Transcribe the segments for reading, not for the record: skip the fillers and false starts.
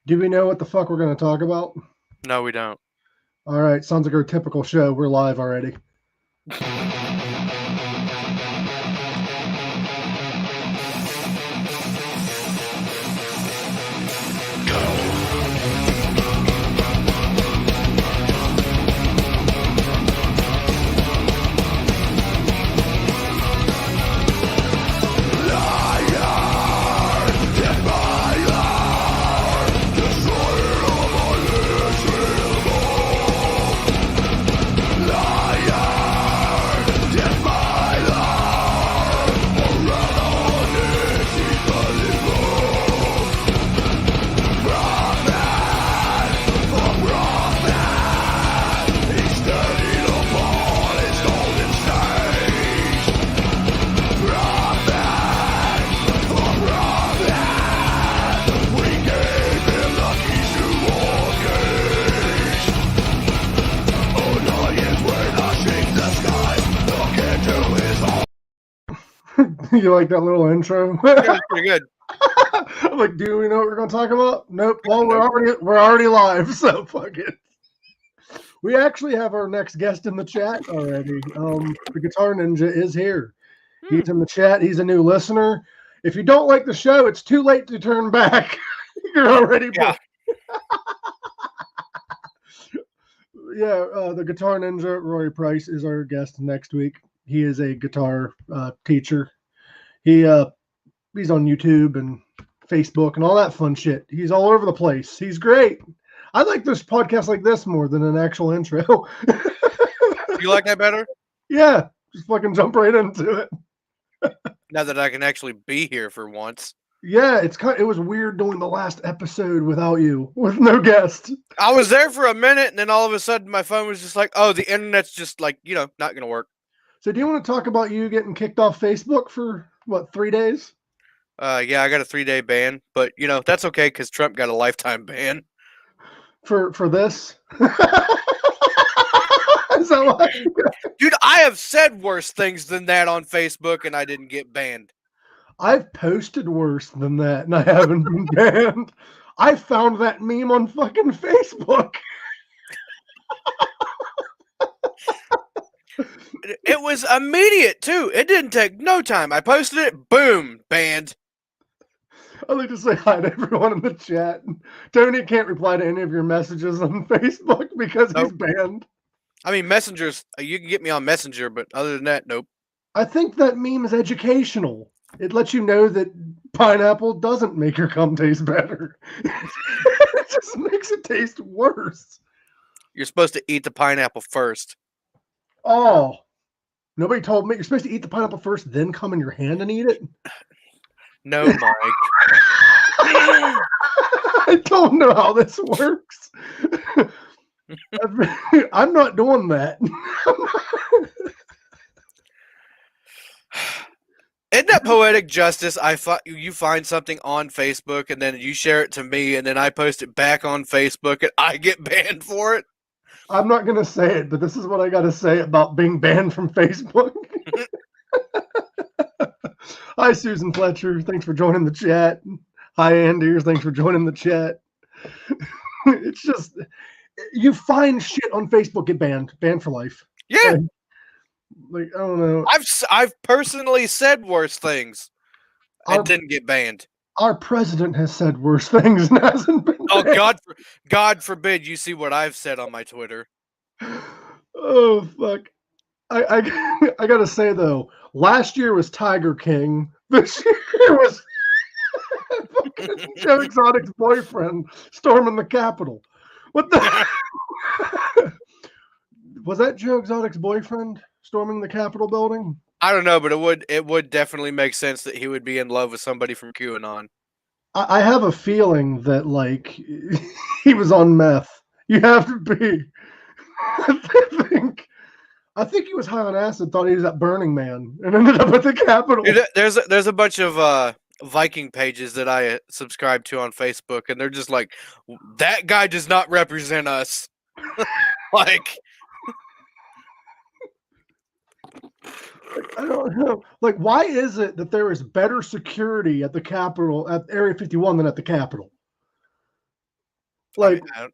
Do we know what the fuck we're going to talk about? No, we don't. All right, sounds like our typical show. We're live already. You like that little intro? Yeah, it's pretty good. I'm like, do we know what we're going to talk about? Nope. Well, Nope. we're already live, so fuck it. We actually have our next guest in the chat already. The Guitar Ninja is here. He's in the chat. He's a new listener. If you don't like the show, it's too late to turn back. You're already booked. Yeah, the Guitar Ninja, Rory Price, is our guest next week. He is a guitar teacher. He's on YouTube and Facebook and all that fun shit. He's all over the place. He's great. I like this podcast like this more than an actual intro. You like that better? Yeah, just fucking jump right into it. Now that I can actually be here for once. Yeah, it was weird doing the last episode without you, with no guest. I was there for a minute, and then all of a sudden my phone was just like, oh, the internet's just like, not going to work. So do you want to talk about you getting kicked off Facebook for, 3 days? Yeah, I got a 3-day ban, but, that's okay because Trump got a lifetime ban. For this? Is that why? Dude, I have said worse things than that on Facebook, and I didn't get banned. I've posted worse than that, and I haven't been banned. I found that meme on fucking Facebook. It was immediate, too. It didn't take no time. I posted it, boom, banned. I'd like to say hi to everyone in the chat. Tony can't reply to any of your messages on Facebook because he's banned. I mean, messengers, you can get me on Messenger, but other than that, nope. I think that meme is educational. It lets you know that pineapple doesn't make your cum taste better. It just makes it taste worse. You're supposed to eat the pineapple first. Oh, nobody told me you're supposed to eat the pineapple first, then come in your hand and eat it? No, Mike. I don't know how this works. I'm not doing that. Isn't that poetic justice? You find something on Facebook and then you share it to me and then I post it back on Facebook and I get banned for it? I'm not going to say it, but this is what I got to say about being banned from Facebook. Hi, Susan Fletcher. Thanks for joining the chat. Hi, Anders. Thanks for joining the chat. It's just, you find shit on Facebook, get banned for life. Yeah. Like I don't know. I've personally said worse things and didn't get banned. Our president has said worse things and hasn't been banned. Oh, God forbid you see what I've said on my Twitter. Oh, fuck. I gotta say, though, last year was Tiger King. This year was Joe Exotic's boyfriend storming the Capitol. What the? Was that Joe Exotic's boyfriend storming the Capitol building? I don't know, but it would definitely make sense that he would be in love with somebody from QAnon. I have a feeling that, like, he was on meth. You have to be. I think he was high on acid, thought he was at Burning Man, and ended up at the Capitol. Dude, there's a bunch of Viking pages that I subscribe to on Facebook, and they're just like, that guy does not represent us. Like, I don't know. Like, why is it that there is better security at the Capitol, at Area 51, than at the Capitol? Like, I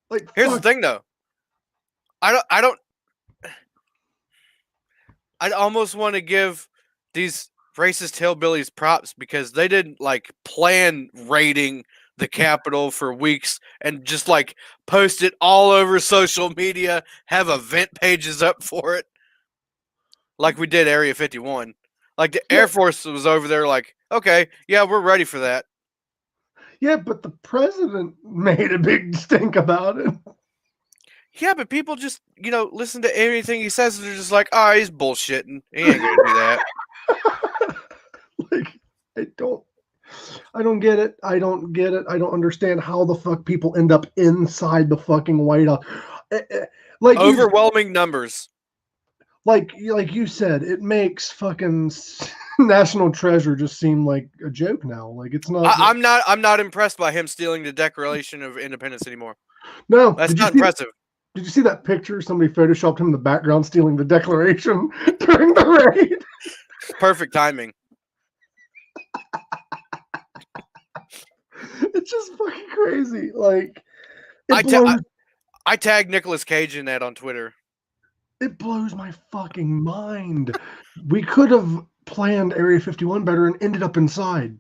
like here's the fuck. thing, though. I'd almost want to give these racist hillbillies props because they didn't like plan raiding the Capitol for weeks and just like post it all over social media, have event pages up for it, like we did Area 51. Like the Yeah, Air Force was over there, like, okay, yeah, we're ready for that. yeah, but the president made a big stink about it. Yeah, but people just, listen to anything he says and they're just like, oh, he's bullshitting. He ain't gonna do that. Like, I don't. I don't get it. I don't get it. I don't understand how the fuck people end up inside the fucking White House. Like you, Overwhelming numbers. like you said, it makes fucking National Treasure just seem like a joke now. Like it's not. I'm not impressed by him stealing the Declaration of Independence anymore. No, That's not impressive. Did you see that picture? Somebody photoshopped him in the background stealing the Declaration during the raid. Perfect timing. It's just fucking crazy. Like I tagged Nicolas Cage in that on Twitter. It blows my fucking mind. We could have planned Area 51 better and ended up inside.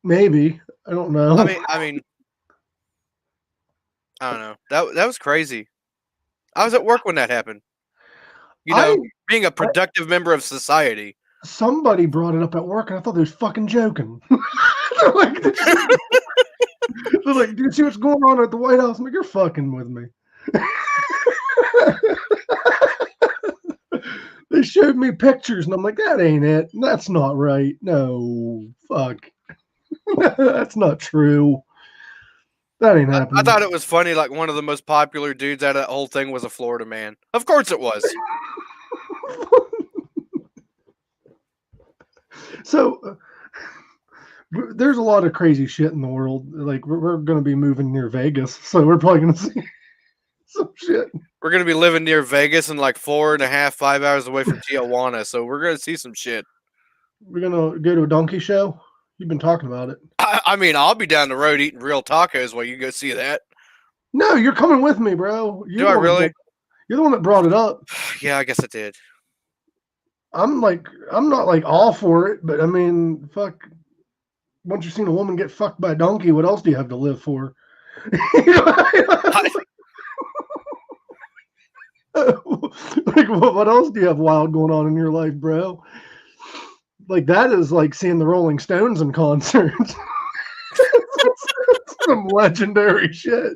Maybe. I don't know. I mean, I don't know. That was crazy. I was at work when that happened. Being a productive member of society. Somebody brought it up at work, and I thought they was fucking joking. They're like, did you see what's going on at the White House? I'm like, you're fucking with me. They showed me pictures, and I'm like, that ain't it. That's not right. No, fuck. That's not true. That ain't happening. I thought it was funny. Like one of the most popular dudes out of that whole thing was a Florida man. Of course it was. So there's a lot of crazy shit in the world. Like we're going to be moving near Vegas, so we're probably going to see some shit. We're going to be living near Vegas and like 4.5, 5 hours away from Tijuana, so we're going to see some shit. We're going to go to a donkey show. You've been talking about it. I mean, I'll be down the road eating real tacos while you go see that. No, you're coming with me, bro. Do I really? You're the one that brought it up. Yeah, I guess I did. I'm not like all for it, but I mean, fuck. Once you've seen a woman get fucked by a donkey, what else do you have to live for? Like, what else do you have wild going on in your life, bro? Like, that is like seeing the Rolling Stones in concert. Some legendary shit.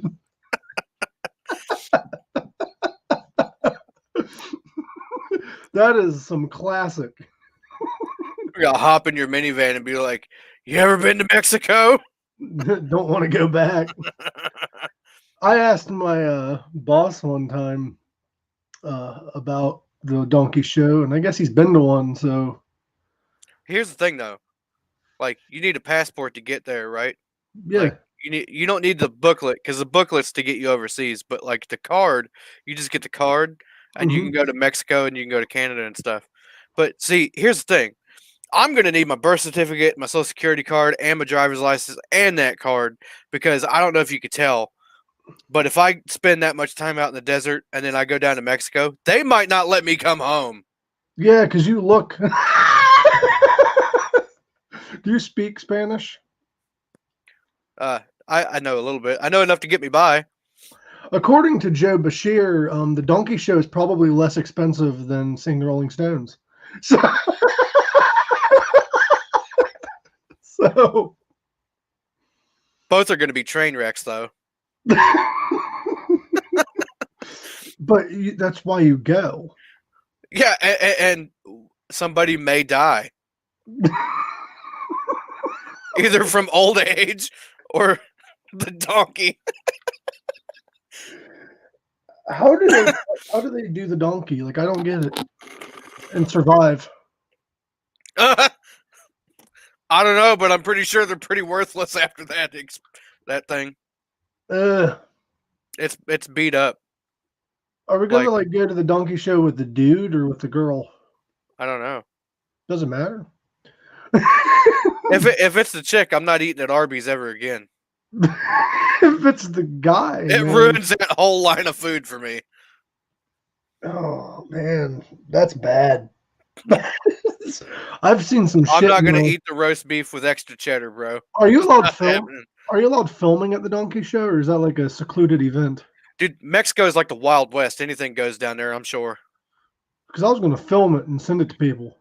That is some classic. We're gonna hop in your minivan and be like, "You ever been to Mexico?" Don't want to go back. I asked my boss one time about the donkey show, and I guess he's been to one. So here's the thing, though. Like, you need a passport to get there, right? Yeah. Like, you don't need the booklet because the booklet's to get you overseas, but like the card, you just get the card and you can go to Mexico and you can go to Canada and stuff. But see, here's the thing. I'm going to need my birth certificate, my social security card, and my driver's license and that card because I don't know if you could tell, but if I spend that much time out in the desert and then I go down to Mexico, they might not let me come home. Yeah, because you look. Do you speak Spanish? I know a little bit. I know enough to get me by. According to Joe Bashir, the donkey show is probably less expensive than seeing the Rolling Stones. So both are going to be train wrecks, though. But that's why you go. Yeah, and somebody may die. Either from old age or the donkey. How do they do the donkey? Like, I don't get it. And survive. I don't know, but I'm pretty sure they're pretty worthless after that thing. It's beat up. Are we gonna like go to the donkey show with the dude or with the girl? I don't know. Doesn't matter. If it's the chick, I'm not eating at Arby's ever again. If it's the guy, It man. ruins that whole line of food for me. Oh man, that's bad. I've seen some I'm shit. not gonna eat the roast beef with extra cheddar, bro. Are you It's allowed not film? happening. Are you allowed filming at the donkey show, or is that like a secluded event? Dude, Mexico is like the Wild West. Anything goes down there, I'm sure. Because I was going to film it and send it to people.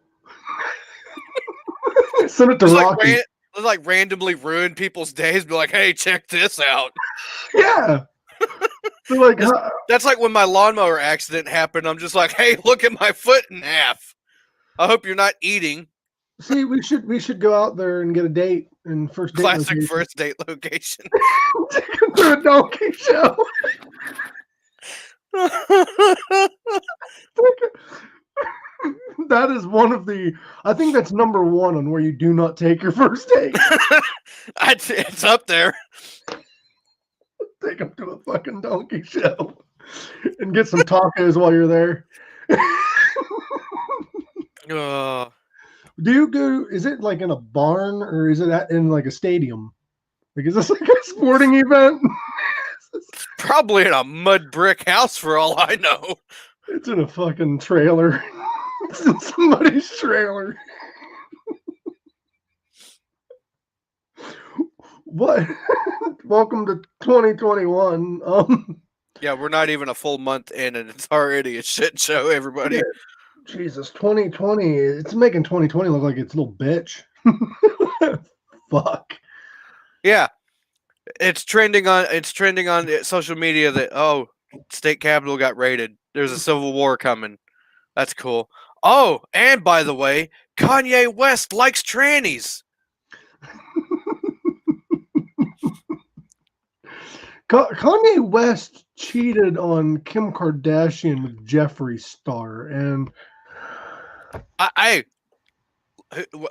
Send it to Just Rocky. like randomly ruin people's days. Be like, hey, check this out. Yeah. They're like, That's like when my lawnmower accident happened. I'm just like, hey, look at my foot in half. I hope you're not eating. see, we should go out there and get a date and first date Classic location. first date location. Take them to a donkey show. That is one of the. I think that's number one on where you do not take your first date. It's up there. Take them to a fucking donkey show and get some tacos while you're there. Do you go? Is it like in a barn or is it in like a stadium? Like, is this like a sporting event? Probably in a mud brick house for all I know. It's in a fucking trailer. It's in somebody's trailer. What? Welcome to 2021. Yeah, we're not even a full month in, and it's already a shit show, everybody. Yeah. Jesus, 2020. It's making 2020 look like it's a little bitch. Fuck. Yeah. It's trending on social media that state capitol got raided. There's a civil war coming. That's cool. Oh, and by the way, Kanye West likes trannies. Kanye West cheated on Kim Kardashian with Jeffree Star, and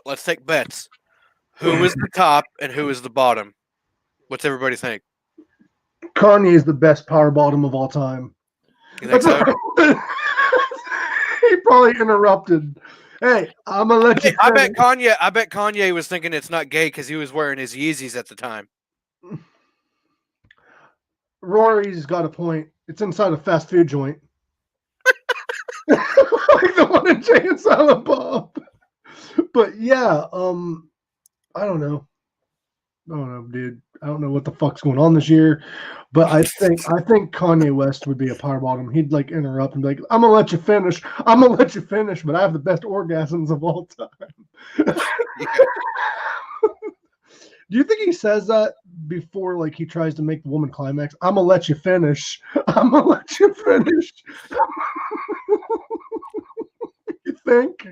let's take bets. Who is the top and who is the bottom? What's everybody think? Kanye is the best power bottom of all time. You think so? He probably interrupted. Hey, I'm gonna let you. I bet Kanye was thinking it's not gay because he was wearing his Yeezys at the time. Rory's got a point. It's inside a fast food joint. Like the one in Jay and Silent Bob. But yeah, I don't know, dude. I don't know what the fuck's going on this year, but I think Kanye West would be a power bottom. He'd like interrupt and be like, "I'm gonna let you finish. But I have the best orgasms of all time." Do you think he says that before, like, he tries to make the woman climax? I'm gonna let you finish. I'm gonna let you finish. You think?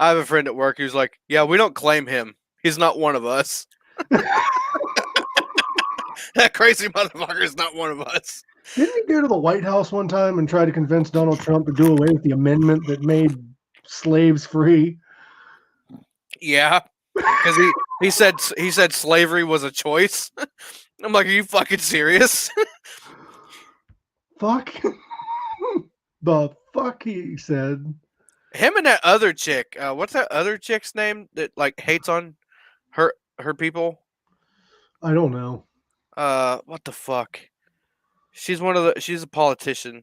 I have a friend at work who's like, yeah, we don't claim him. He's not one of us. That crazy motherfucker is not one of us. Didn't he go to the White House one time and try to convince Donald Trump to do away with the amendment that made slaves free? Yeah, because he said slavery was a choice. I'm like, are you fucking serious? Fuck. The fuck he said. Him and that other chick. What's that other chick's name that like hates on her people? I don't know. What the fuck? She's a politician.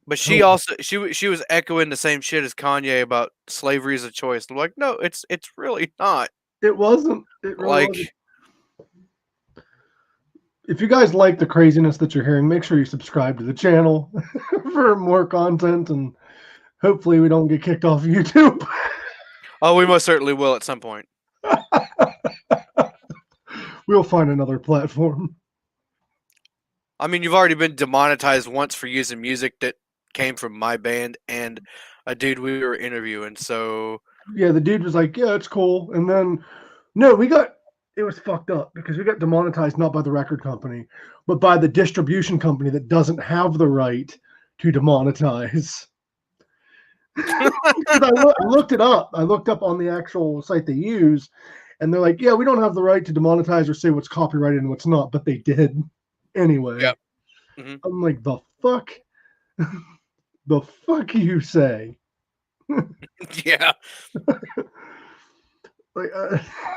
But she also she was echoing the same shit as Kanye about slavery as a choice. I'm like, no, it's really not. It wasn't. It really like wasn't. If you guys like the craziness that you're hearing, make sure you subscribe to the channel for more content, and hopefully we don't get kicked off of YouTube. Oh, we most certainly will at some point. We'll find another platform. I mean, you've already been demonetized once for using music that came from my band and a dude we were interviewing. So yeah, the dude was like, yeah, it's cool. And then it was fucked up because we got demonetized not by the record company, but by the distribution company that doesn't have the right to demonetize. I looked it up. I looked up on the actual site they use, and they're like, yeah, we don't have the right to demonetize or say what's copyrighted and what's not, but they did anyway. Yep. Mm-hmm. I'm like, the fuck? The fuck you say? Yeah. Like,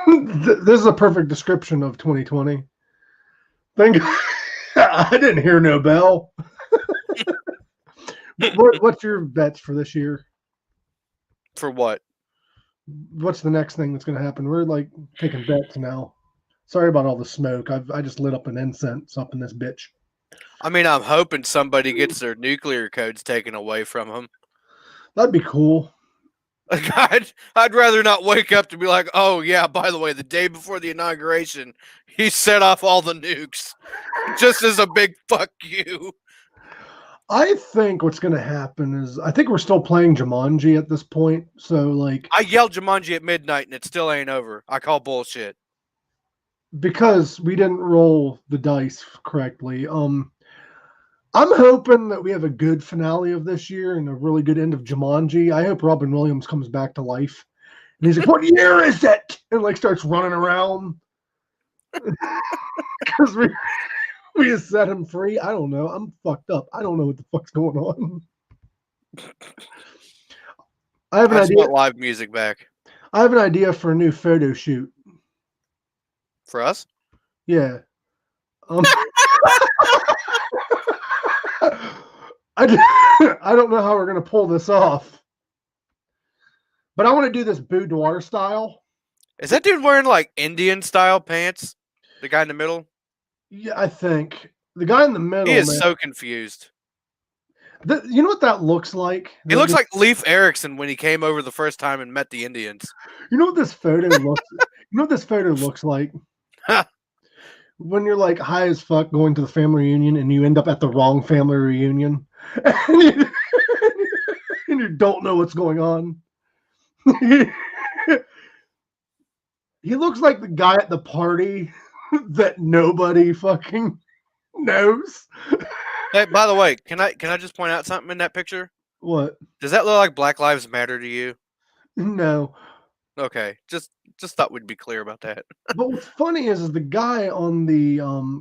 this is a perfect description of 2020. Thank I didn't hear no bell. What's your bets for this year? For what? What's the next thing that's going to happen? We're like taking bets now. Sorry about all the smoke. I just lit up an incense up in this bitch. I mean, I'm hoping somebody gets their nuclear codes taken away from them. That'd be cool. Like, I'd rather not wake up to be like, oh yeah, by the way, the day before the inauguration, he set off all the nukes, just as a big fuck you. I think what's going to happen is I think we're still playing Jumanji at this point. So like, I yelled Jumanji at midnight and it still ain't over. I call bullshit. because we didn't roll the dice correctly. I'm hoping that we have a good finale of this year and a really good end of Jumanji. I hope Robin Williams comes back to life. And he's like, "What year is it?" And like starts running around because we just set him free. I don't know. I'm fucked up. I don't know what the fuck's going on. I have an idea. Want live music back. I have an idea for a new photo shoot. For us? Yeah. I don't know how we're gonna pull this off, but I want to do this boudoir style. Is that dude wearing like Indian style pants? The guy in the middle? Yeah, I think the guy in the middle. He is so confused. You know what that looks like? He looks like Leif Erikson when he came over the first time and met the Indians. You know what this photo looks? You know what this photo looks like? When you're like high as fuck going to the family reunion and you end up at the wrong family reunion, and you don't know what's going on. He looks like the guy at the party that nobody fucking knows. Hey, by the way, can I just point out something in that picture? What? Does that look like Black Lives Matter to you? No. Okay, just thought we'd be clear about that. But what's funny is the guy on the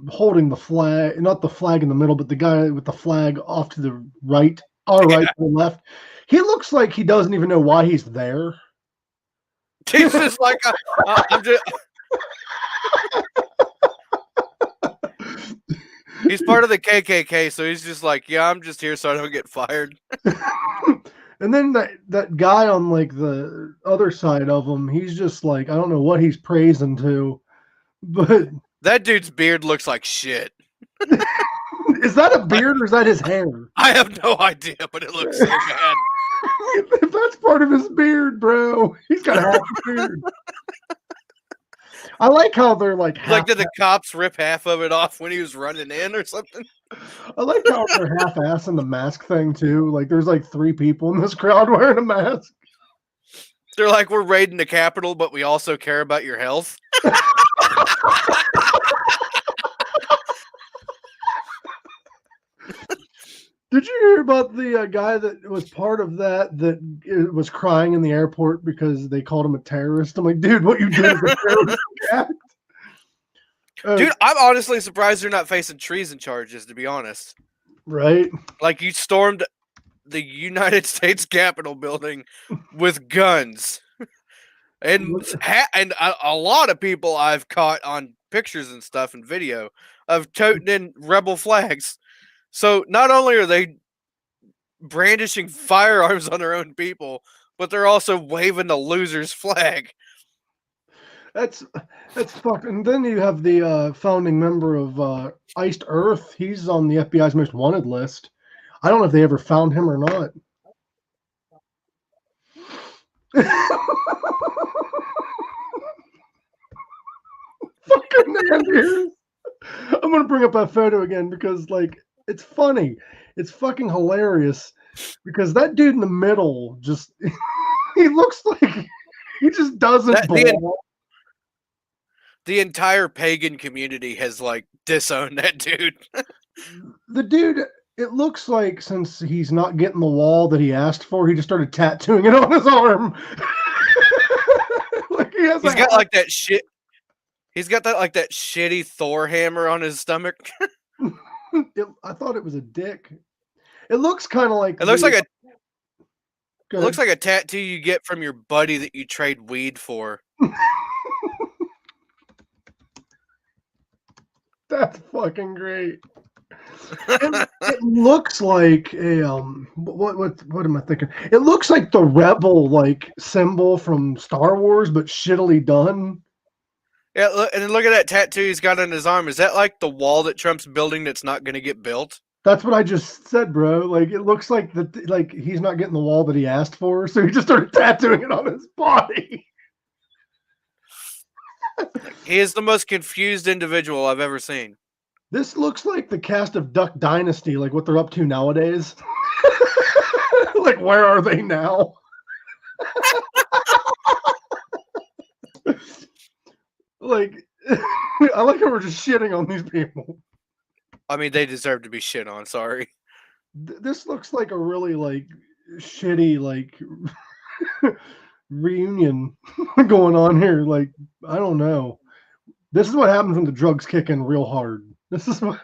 holding the flag, not the flag in the middle, but the guy with the flag off to the right, right to the left. He looks like he doesn't even know why he's there. He's just like, I'm just. He's part of the KKK, so he's just like, yeah, I'm just here so I don't get fired. And then that guy on like the other side of him, he's just like, I don't know what he's praising to, but that dude's beard looks like shit. Is that a beard or is that his hair? I have no idea, but it looks so bad. If that's part of his beard, bro, he's got half a beard. I like how they're like did the cops rip half of it off when he was running in or something? I like how they're half-assing the mask thing too. Like there's like 3 people in this crowd wearing a mask. They're like, we're raiding the Capitol, but we also care about your health. Did you hear about the guy that was part of that was crying in the airport because they called him a terrorist? I'm like, dude, what you did is a terrorist act. Dude, I'm honestly surprised they're not facing treason charges, to be honest. Right? Like, you stormed the United States Capitol building with guns. And a lot of people I've caught on pictures and stuff and video of toting in rebel flags. So not only are they brandishing firearms on their own people, but they're also waving the loser's flag. That's fucking. And then you have the founding member of Iced Earth. He's on the FBI's most wanted list. I don't know if they ever found him or not. Fucking man, I'm gonna bring up that photo again because like it's funny. It's fucking hilarious because that dude in the middle just he looks like he just doesn't belong. The entire pagan community has like disowned that dude. The dude, it looks like since he's not getting the wall that he asked for, he just started tattooing it on his arm. Like he's got like that shit. He's got that like that shitty Thor hammer on his stomach. I thought it was a dick. It looks kind of like it looks like a. It looks like a tattoo you get from your buddy that you trade weed for. That's fucking great. It looks like a what am I thinking? It looks like the rebel like symbol from Star Wars, but shittily done. Yeah, look, and then look at that tattoo he's got on his arm. Is that like the wall that Trump's building that's not going to get built? That's what I just said, bro. Like it looks like like he's not getting the wall that he asked for, so he just started tattooing it on his body. He is the most confused individual I've ever seen. This looks like the cast of Duck Dynasty, like what they're up to nowadays. Like, where are they now? Like, I like how we're just shitting on these people. I mean, they deserve to be shit on. Sorry. This looks like a really like shitty like reunion going on here. Like, I don't know. This is what happens when the drugs kick in real hard. This is what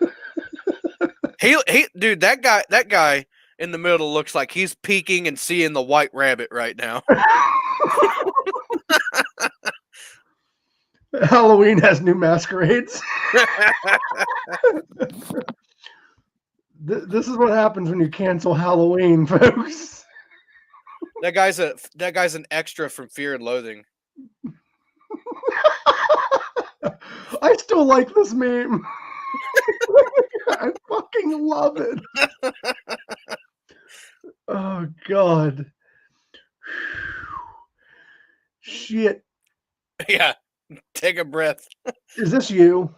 dude, that guy in the middle looks like he's peeking and seeing the white rabbit right now. Halloween has new masquerades. This is what happens when you cancel Halloween, folks. That guy's an extra from Fear and Loathing. I still like this meme. I fucking love it. Oh God. Shit. Yeah. Take a breath. Is this you?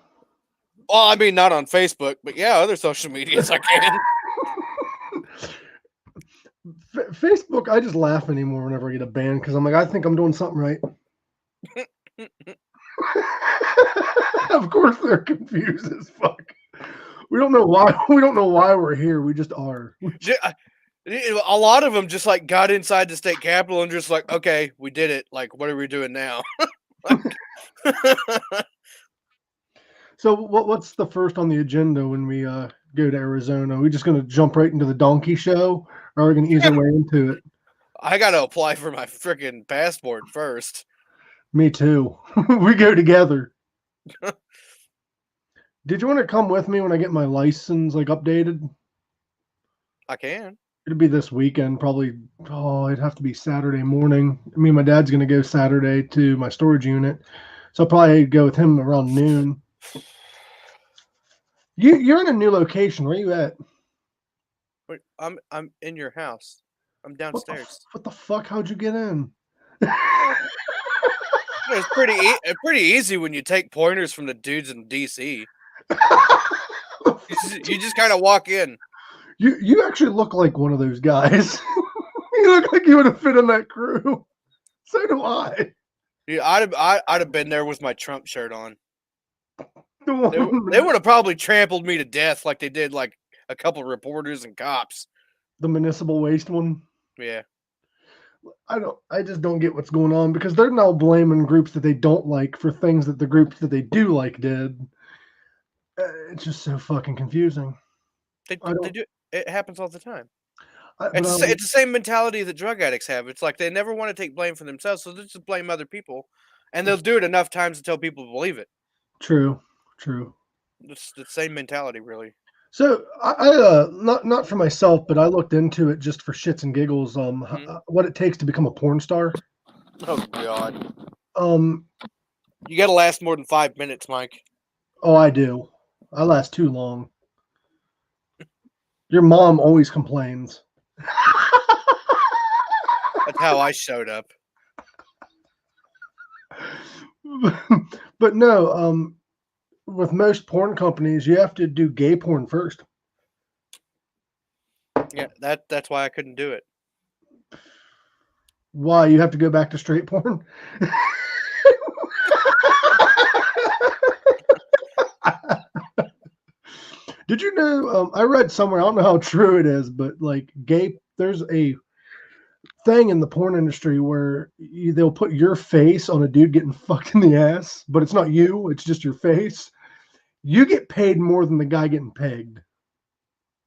Well, I mean, not on Facebook, but yeah, other social medias I can. Facebook, I just laugh anymore whenever I get a ban because I'm like, I think I'm doing something right. Of course, they're confused as fuck. We don't know why. We don't know why we're here. We just are. A lot of them just like got inside the state capitol and just like, okay, we did it. Like, what are we doing now? So what's the first on the agenda when we go to Arizona? Are we just going to jump right into the donkey show, or are we going to ease our way into it? I got to apply for my freaking passport first. Me too. We go together. Did you want to come with me when I get my license like updated? I can. It'd be this weekend, probably. Oh, it'd have to be Saturday morning. Me and my dad's going to go Saturday to my storage unit, so I'll probably go with him around noon. You're in a new location. Where are you at? Wait, I'm in your house. I'm downstairs. What the fuck? How'd you get in? It's pretty easy when you take pointers from the dudes in DC. You just kind of walk in. You actually look like one of those guys. You look like you would have fit in that crew. So do I. Yeah, I'd have been there with my Trump shirt on. They would have probably trampled me to death like they did like a couple of reporters and cops. The municipal waste one. Yeah. I just don't get what's going on because they're now blaming groups that they don't like for things that the groups that they do like did. It's just so fucking confusing. They do. It happens all the time. It's the same mentality that drug addicts have. It's like they never want to take blame for themselves, so they just blame other people, and they'll do it enough times until people believe it. True. It's the same mentality, really. So I not for myself, but I looked into it just for shits and giggles. What it takes to become a porn star. Oh God. You got to last more than 5 minutes, Mike. Oh, I do. I last too long. Your mom always complains. That's how I showed up. But no, with most porn companies, you have to do gay porn first. Yeah, that's why I couldn't do it. Why? You have to go back to straight porn? Did you know, I read somewhere, I don't know how true it is, but like there's a thing in the porn industry where they'll put your face on a dude getting fucked in the ass, but it's not you, it's just your face. You get paid more than the guy getting pegged.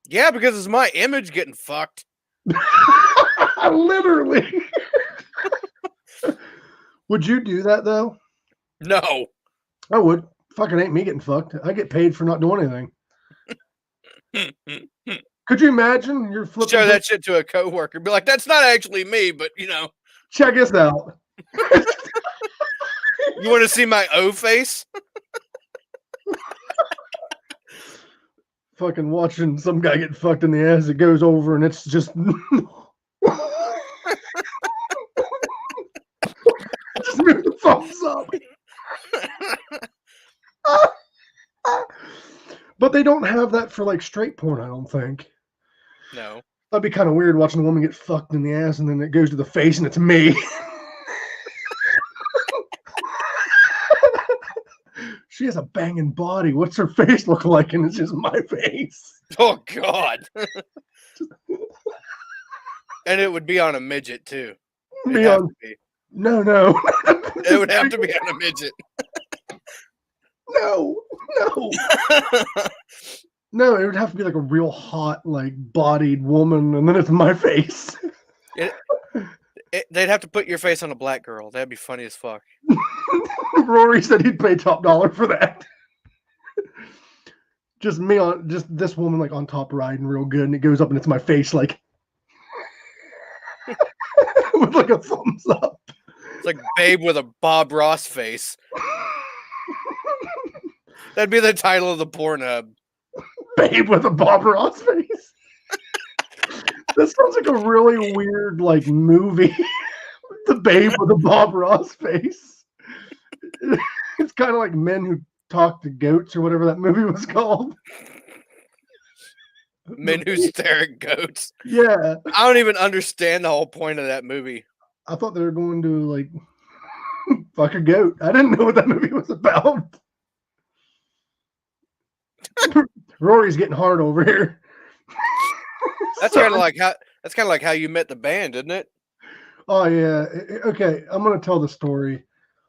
Yeah, because it's my image getting fucked. Literally. Would you do that though? No. I would. Fucking ain't me getting fucked. I get paid for not doing anything. Could you imagine you're flipping? Show that shit to a coworker. Be like, that's not actually me, but you know. Check this out. You want to see my O face? Fucking watching some guy get fucked in the ass. It goes over and it's just. Just move the thumbs up. But they don't have that for like straight porn, I don't think. No. That'd be kind of weird watching a woman get fucked in the ass and then it goes to the face and it's me. She has a banging body. What's her face look like? And it's just my face. Oh, God. And it would be on a midget, too. No. It would have to be on a midget. No. No, it would have to be like a real hot, like bodied woman, and then it's my face. They'd have to put your face on a black girl. That'd be funny as fuck. Rory said he'd pay top dollar for that. Just me on, just this woman like on top riding real good, and it goes up and it's my face like with like a thumbs up. It's like Babe with a Bob Ross face. That'd be the title of the Pornhub. Babe with a Bob Ross face. That sounds like a really weird like movie. The Babe with a Bob Ross face. It's kind of like Men Who Talk to Goats or whatever that movie was called. Men Who Stare at Goats. Yeah. I don't even understand the whole point of that movie. I thought they were going to like fuck a goat. I didn't know what that movie was about. Rory's getting hard over here. That's kind of like how you met the band, isn't it? Oh yeah. Okay, I'm gonna tell the story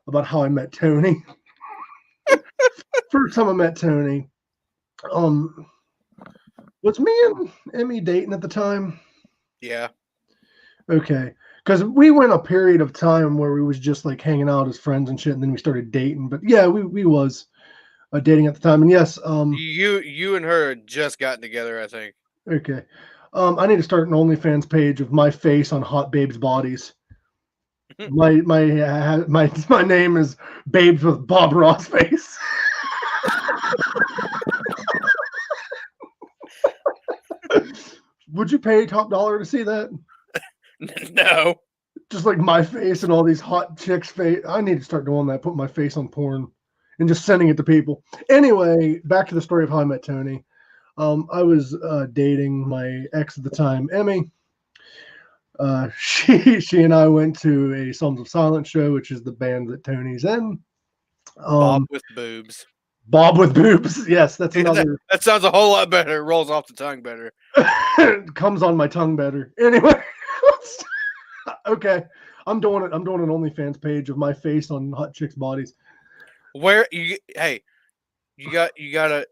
about how I met Tony. First time I met Tony, was me and Emmy dating at the time? Yeah. Okay, because we went a period of time where we was just like hanging out as friends and shit, and then we started dating. But yeah, we was dating at the time, and yes, you and her had just gotten together, I think. Okay, I need to start an OnlyFans page of my face on hot babes' bodies. My name is Babes with Bob Ross face. Would you pay top dollar to see that? No. Just like my face and all these hot chicks' face. I need to start doing that. Put my face on porn and just sending it to people. Anyway, back to the story of how I met Tony. I was dating my ex at the time, Emmy. She and I went to a Songs of Silence show, which is the band that Tony's in. Bob with boobs. Bob with boobs. Yes, that's another. That sounds a whole lot better. It rolls off the tongue better. It comes on my tongue better. Anyway, okay, I'm doing it. I'm doing an OnlyFans page of my face on hot chicks' bodies. Where you gotta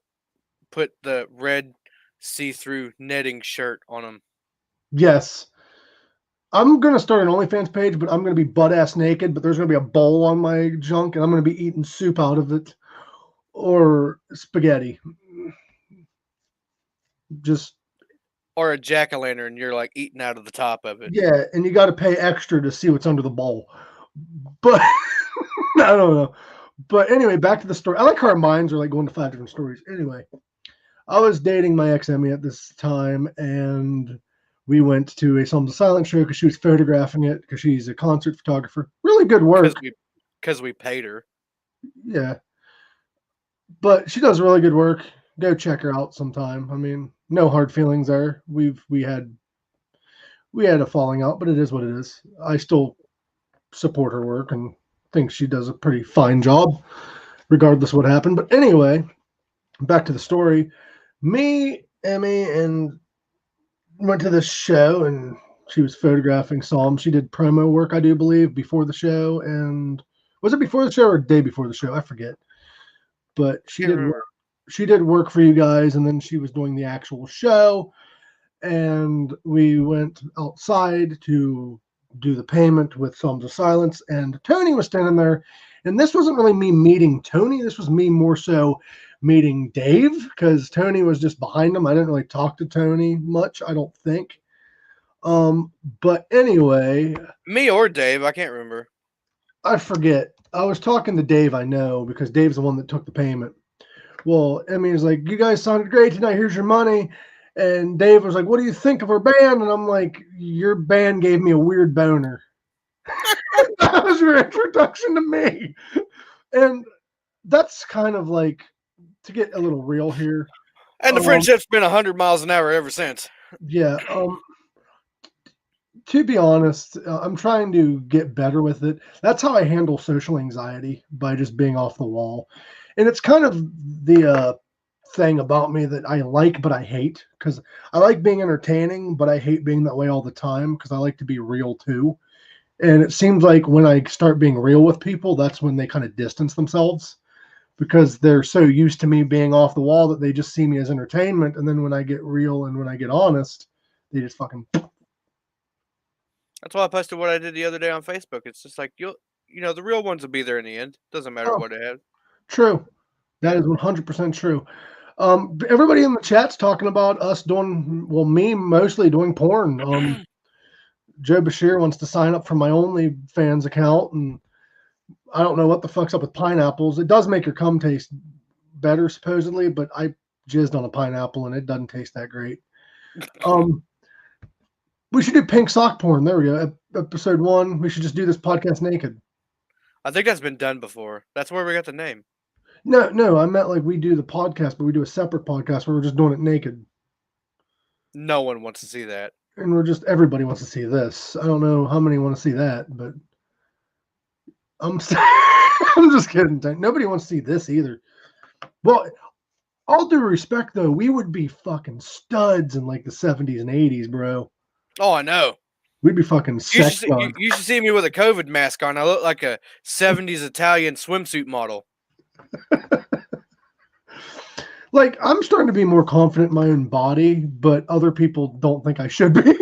put the red see-through netting shirt on them. Yes. I'm going to start an OnlyFans page, but I'm going to be butt-ass naked, but there's going to be a bowl on my junk, and I'm going to be eating soup out of it, or spaghetti. Or a jack-o'-lantern, and you're like eating out of the top of it. Yeah, and you got to pay extra to see what's under the bowl. But, I don't know. But anyway, back to the story. I like how our minds are like going to 5 different stories. Anyway, I was dating my ex Emmy at this time, and we went to a Songs of Silence show because she was photographing it because she's a concert photographer. Really good work. Because we paid her. Yeah. But she does really good work. Go check her out sometime. I mean, no hard feelings there. We had a falling out, but it is what it is. I still support her work and think she does a pretty fine job, regardless of what happened. But anyway, back to the story. Me, Emmy, and went to this show, and she was photographing some. She did promo work, I do believe, before the show. And was it before the show or day before the show? I forget. But she did work for you guys, and then she was doing the actual show. and we went outside to do the payment with Psalms of Silence, and Tony was standing there. And this wasn't really me meeting Tony. This was me more so meeting Dave, because Tony was just behind him. I didn't really talk to Tony much, I don't think. But anyway, Me or Dave, I can't remember. I forget. I was talking to Dave, I know, because Dave's the one that took the payment. Well, Emmy was like, "You guys sounded great tonight. Here's your money." And Dave was like, "What do you think of our band?" And I'm like, "Your band gave me a weird boner." That was your introduction to me. And that's kind of like, to get a little real here. And the friendship's been 100 miles an hour ever since. Yeah. To be honest, I'm trying to get better with it. That's how I handle social anxiety, by just being off the wall. And it's kind of the thing about me that I like, but I hate, because I like being entertaining, but I hate being that way all the time, because I like to be real too. And it seems like when I start being real with people, that's when they kind of distance themselves, because they're so used to me being off the wall that they just see me as entertainment. And then when I get real and when I get honest, they just fucking. That's why I posted what I did the other day on Facebook. It's just like the real ones will be there in the end. Doesn't matter what it has. True. That is 100% true. Everybody in the chat's talking about us doing, well, me mostly doing porn. Joe Bashir wants to sign up for my OnlyFans account, and I don't know what the fuck's up with pineapples. It does make your cum taste better, supposedly, but I jizzed on a pineapple and it doesn't taste that great. We should do pink sock porn. There we go. Episode 1. We should just do this podcast naked. I think that's been done before. That's where we got the name. No, I meant like we do the podcast, but we do a separate podcast where we're just doing it naked. No one wants to see that. And everybody wants to see this. I don't know how many want to see that, but I'm just kidding. Nobody wants to see this either. Well, all due respect, though, we would be fucking studs in like the 70s and 80s, bro. Oh, I know. We'd be fucking sex. You should see me with a COVID mask on. I look like a 70s Italian swimsuit model. Like, I'm starting to be more confident in my own body, but other people don't think I should be.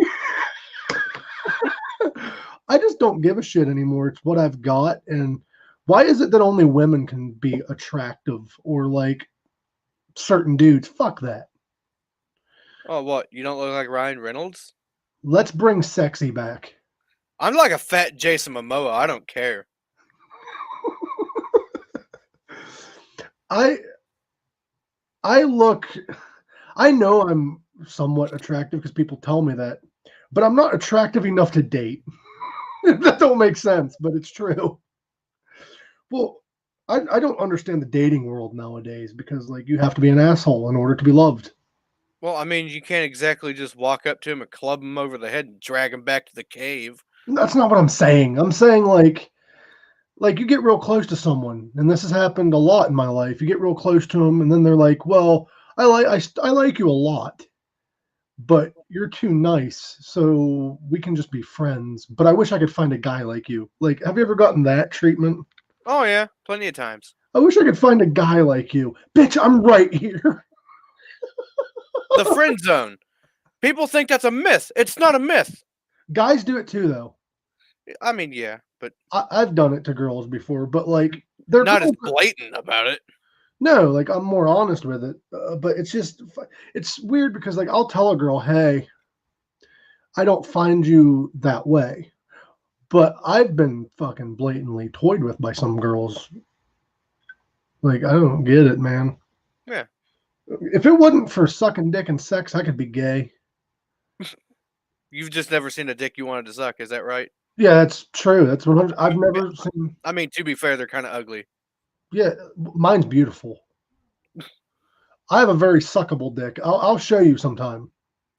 I just don't give a shit anymore. It's what I've got. And why is it that only women can be attractive, or like certain dudes? Fuck that. Oh, what? You don't look like Ryan Reynolds? Let's bring sexy back. I'm like a fat Jason Momoa. I don't care. I know I'm somewhat attractive because people tell me that, but I'm not attractive enough to date. That don't make sense, but it's true. Well, I don't understand the dating world nowadays, because like you have to be an asshole in order to be loved. Well, I mean, you can't exactly just walk up to him and club him over the head and drag him back to the cave. That's not what I'm saying. I'm saying like you get real close to someone, and this has happened a lot in my life. You get real close to them, and then they're like, "Well, I like you a lot, but you're too nice, so we can just be friends. But I wish I could find a guy like you." Like, have you ever gotten that treatment? Oh yeah, plenty of times. I wish I could find a guy like you. Bitch, I'm right here. The friend zone. People think that's a myth. It's not a myth. Guys do it too, though. I mean, yeah, but I've done it to girls before, but like they're not as blatant about it. No, like I'm more honest with it, but it's weird because like I'll tell a girl, "Hey, I don't find you that way," but I've been fucking blatantly toyed with by some girls. Like, I don't get it, man. Yeah. If it wasn't for sucking dick and sex, I could be gay. You've just never seen a dick you wanted to suck, is that right? Yeah, that's true. That's 100. I've never seen. I mean, to be fair, they're kind of ugly. Yeah, mine's beautiful. I have a very suckable dick. I'll show you sometime.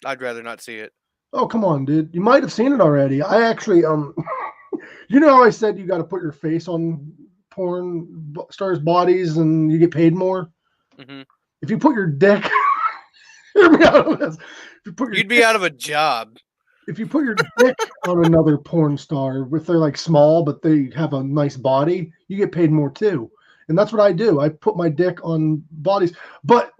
I'd rather not see it. Oh, come on, dude. You might have seen it already. I actually, you know how I said you got to put your face on porn stars' bodies and you get paid more? Mm-hmm. If you put your dick, hear me out of this. You'd be out of a job. If you put your dick on another porn star, if they're like small, but they have a nice body, you get paid more too. And that's what I do. I put my dick on bodies. But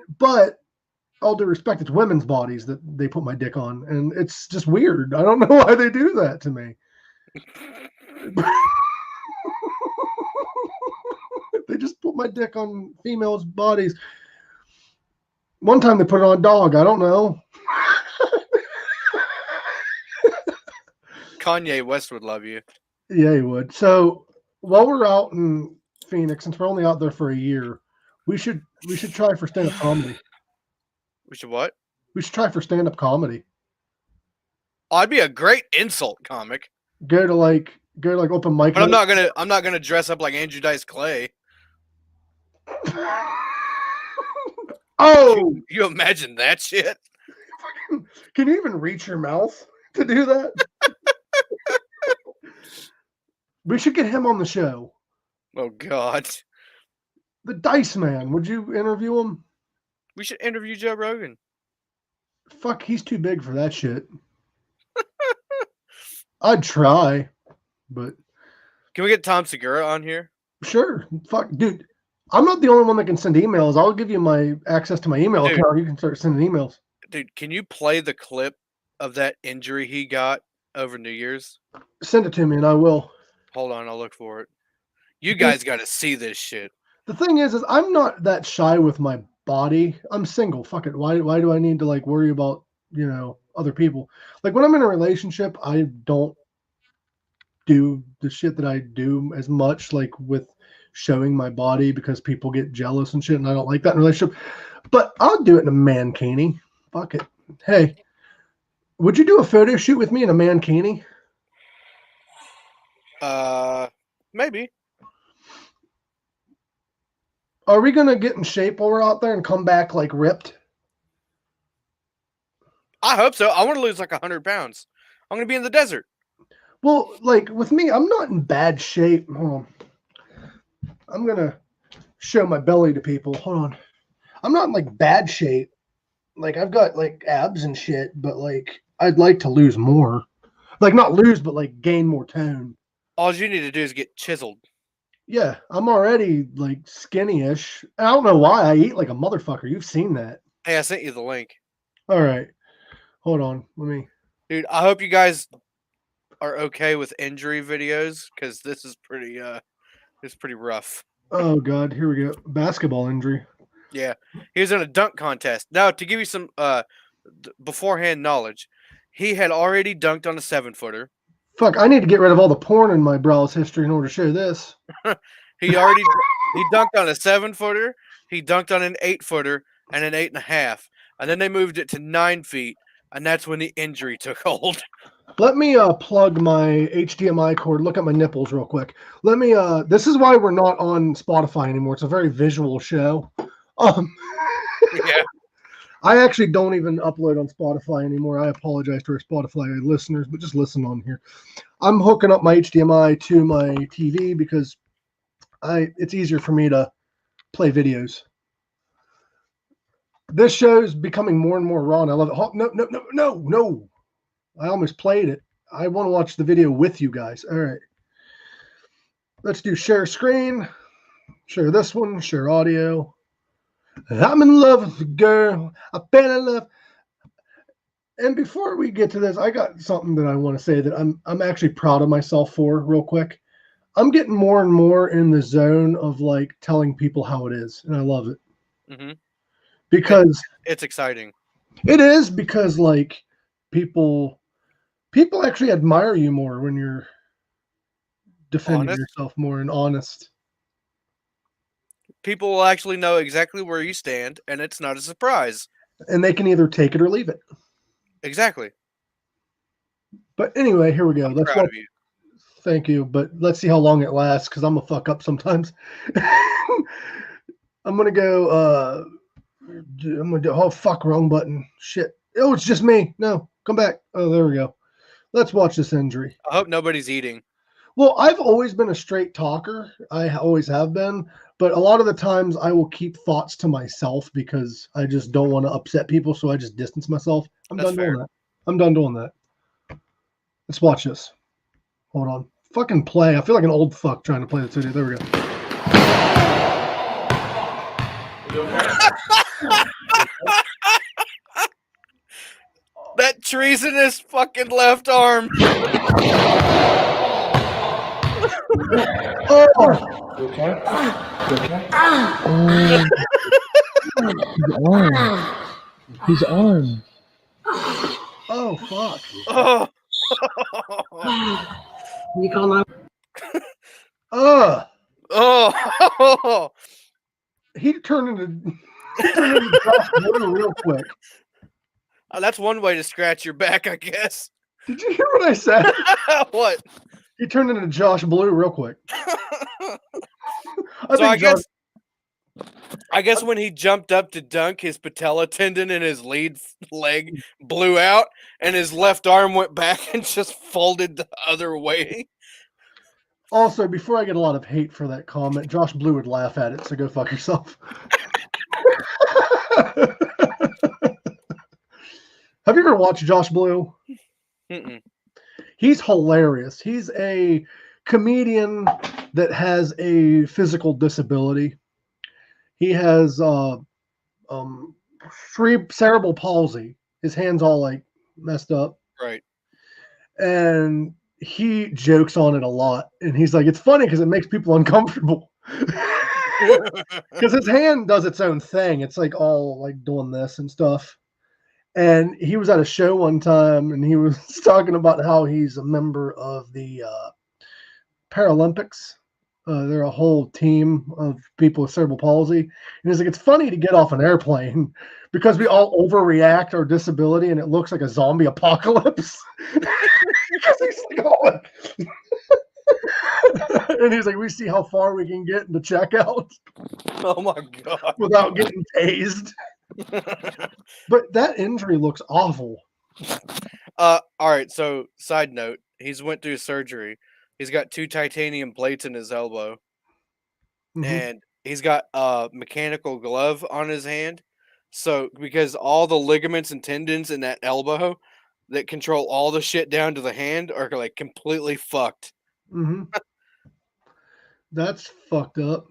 all due respect, it's women's bodies that they put my dick on, and it's just weird. I don't know why they do that to me. They just put my dick on females' bodies. One time they put it on a dog. I don't know. Kanye West would love you. Yeah, he would. So while we're out in Phoenix, since we're only out there for a year, we should try for stand-up comedy. We should what? We should try for stand-up comedy. Oh, I'd be a great insult comic. Go to like open mic. But I'm not gonna dress up like Andrew Dice Clay. Oh, you imagine that shit? Can you even reach your mouth to do that? We should get him on the show. Oh God. The Dice Man. Would you interview him? We should interview Joe Rogan. Fuck, he's too big for that shit. I'd try, but can we get Tom Segura on here? Sure. Fuck, dude. I'm not the only one that can send emails. I'll give you my access to my email account. You can start sending emails. Dude, can you play the clip of that injury he got over New Year's? Send it to me and I will. Hold on, I'll look for it. You guys got to see this shit. The thing is I'm not that shy with my body. I'm single. Fuck it. Why do I need to like worry about, other people? Like when I'm in a relationship, I don't do the shit that I do as much, like with showing my body, because people get jealous and shit, and I don't like that in a relationship. But I'll do it in a mankini. Fuck it. Hey, would you do a photo shoot with me in a mankini? Maybe. Are we gonna get in shape while we're out there and come back like ripped? I hope so. I want to lose like 100 pounds. I'm gonna be in the desert. Well, like with me, I'm not in bad shape. Hold on. I'm gonna show my belly to people. Hold on. I'm not in like bad shape. Like I've got like abs and shit, but like I'd like to lose more. Like not lose, but like gain more tone. All you need to do is get chiseled. Yeah, I'm already like skinny-ish. I don't know why I eat like a motherfucker. You've seen that. Hey, I sent you the link. All right. Hold on. Let me. Dude, I hope you guys are okay with injury videos, because this is pretty it's pretty rough. Oh God, here we go. Basketball injury. Yeah. He was in a dunk contest. Now, to give you some beforehand knowledge, he had already dunked on a 7-footer. Fuck, I need to get rid of all the porn in my browse history in order to show this. he dunked on a 7-footer, he dunked on an 8-footer, and an 8.5. And then they moved it to 9 feet, and that's when the injury took hold. Let me plug my HDMI cord. Look at my nipples real quick. Let me this is why we're not on Spotify anymore. It's a very visual show. Yeah. I actually don't even upload on Spotify anymore. I apologize to our Spotify listeners, but just listen on here. I'm hooking up my HDMI to my TV because it's easier for me to play videos. This show is becoming more and more raw, and I love it. Oh, no. I almost played it. I want to watch the video with you guys. All right. Let's do share screen. Share this one. Share audio. I'm in love with the girl. I fell in love. And before we get to this, I got something that I want to say that I'm actually proud of myself for real quick. I'm getting more and more in the zone of like telling people how it is, and I love it. Mm-hmm. Because it's exciting. It is, because like people actually admire you more when you're defending yourself more and honest. People will actually know exactly where you stand, and it's not a surprise. And they can either take it or leave it. Exactly. But anyway, here we go. I'm proud of you. Thank you. But let's see how long it lasts, because I'm going to fuck up sometimes. I'm going to go, oh, fuck, wrong button. Shit. Oh, it's just me. No, come back. Oh, there we go. Let's watch this injury. I hope nobody's eating. Well, I've always been a straight talker. I always have been. But a lot of the times I will keep thoughts to myself because I just don't want to upset people. So I just distance myself. I'm done doing that. I'm done doing that. Let's watch this. Hold on. Fucking play. I feel like an old fuck trying to play this video. There we go. treasonous fucking left arm. Oh, You okay? You okay? His arm. oh, fuck. Oh. You call my Oh. He turned into Josh Blue real quick. That's one way to scratch your back, I guess. Did you hear what I said? What? He turned into Josh Blue real quick. I guess when he jumped up to dunk, his patella tendon in his lead leg blew out, and his left arm went back and just folded the other way. Also, before I get a lot of hate for that comment, Josh Blue would laugh at it, so go fuck yourself. Have you ever watched Josh Blue? Mm-mm. He's hilarious. He's a comedian that has a physical disability. He has cerebral palsy. His hand's all like messed up. Right. And he jokes on it a lot. And he's like, it's funny because it makes people uncomfortable. Because his hand does its own thing. It's like all like doing this and stuff. And he was at a show one time and he was talking about how he's a member of the Paralympics. They're a whole team of people with cerebral palsy. And he's like, it's funny to get off an airplane because we all overreact our disability and it looks like a zombie apocalypse. Because he's like, oh. And he's like, we see how far we can get in the checkout. Oh my God. Without getting tased. But that injury looks awful. All right. So, side note, he's went through surgery. He's got 2 titanium plates in his elbow, and he's got a mechanical glove on his hand. So, because all the ligaments and tendons in that elbow that control all the shit down to the hand are like completely fucked. That's fucked up.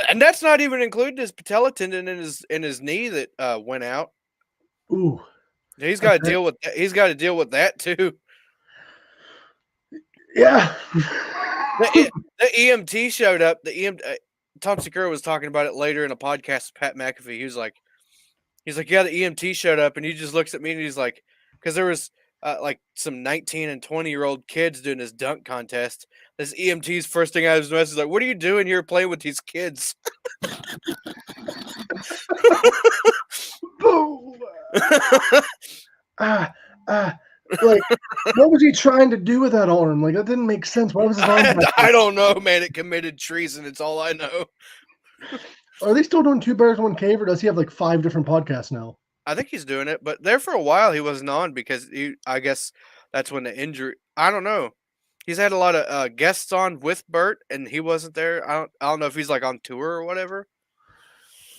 And that's not even including his patella tendon in his knee that went out. Ooh. He's got to deal with that. He's got to deal with that too. Yeah. The EMT showed up. Tom Segura was talking about it later in a podcast with Pat McAfee. He's like, yeah, the EMT showed up, and he just looks at me and he's like, because there was like some 19 and 20-year-old kids doing this dunk contest. This EMT's first thing out of his mouth is like, "What are you doing here playing with these kids?" Like, what was he trying to do with that arm? Like, that didn't make sense. Why was his arm? I don't know, man. It committed treason. It's all I know. Are they still doing 2 Bears, 1 Cave, or does he have like 5 different podcasts now? I think he's doing it, but there for a while he wasn't on because I guess that's when the injury. I don't know. He's had a lot of guests on with Bert, and he wasn't there. I don't know if he's like on tour or whatever,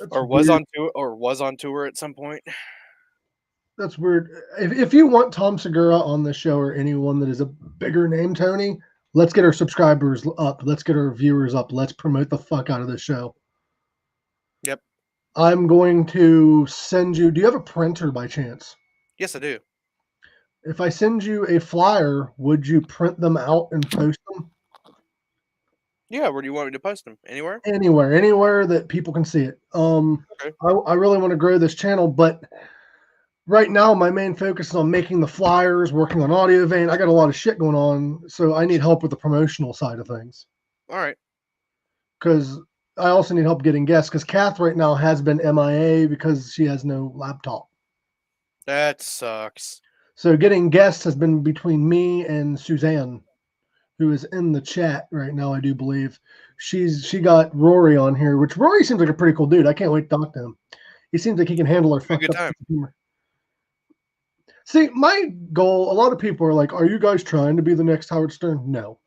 or was on tour at some point. That's weird. If you want Tom Segura on the show or anyone that is a bigger name, Tony, let's get our subscribers up. Let's get our viewers up. Let's promote the fuck out of this show. Yep. I'm going to send you. Do you have a printer by chance? Yes, I do. If I send you a flyer, would you print them out and post them? Yeah, where do you want me to post them? Anywhere? Anywhere that people can see it. Okay. I really want to grow this channel, but right now my main focus is on making the flyers, working on audio vein. I got a lot of shit going on, so I need help with the promotional side of things. All right. Because I also need help getting guests, because Kath right now has been MIA because she has no laptop. That sucks. So getting guests has been between me and Suzanne, who is in the chat right now, I do believe. She got Rory on here, which Rory seems like a pretty cool dude. I can't wait to talk to him. He seems like he can handle our fucked up humor. See, my goal, a lot of people are like, are you guys trying to be the next Howard Stern? No.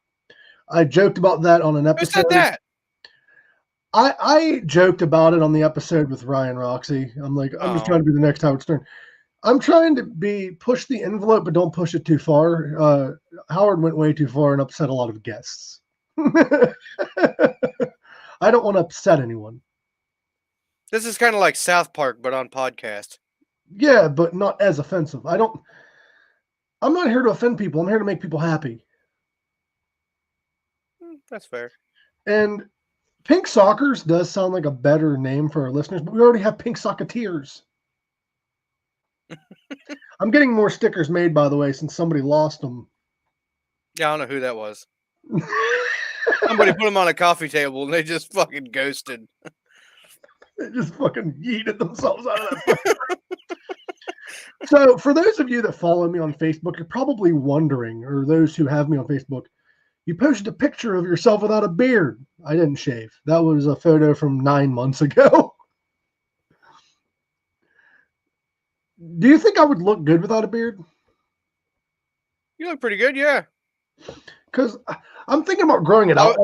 I joked about that on an episode. Who said that? I joked about it on the episode with Ryan Roxy. I'm like, I'm just trying to be the next Howard Stern. I'm trying to push the envelope, but don't push it too far. Howard went way too far and upset a lot of guests. I don't want to upset anyone. This is kind of like South Park, but on podcast. Yeah, but not as offensive. I don't. I'm not here to offend people. I'm here to make people happy. That's fair. And Pink Sockers does sound like a better name for our listeners, but we already have Pink Socketeers. I'm getting more stickers made, by the way, since somebody lost them. Yeah, I don't know who that was. Somebody put them on a coffee table and they just fucking ghosted. They just fucking yeeted themselves out of that fucking room. So, for those of you that follow me on Facebook, you're probably wondering, or those who have me on Facebook, you posted a picture of yourself without a beard. I didn't shave. That was a photo from 9 months ago. Do you think I would look good without a beard? You look pretty good, yeah. Because I'm thinking about growing it out.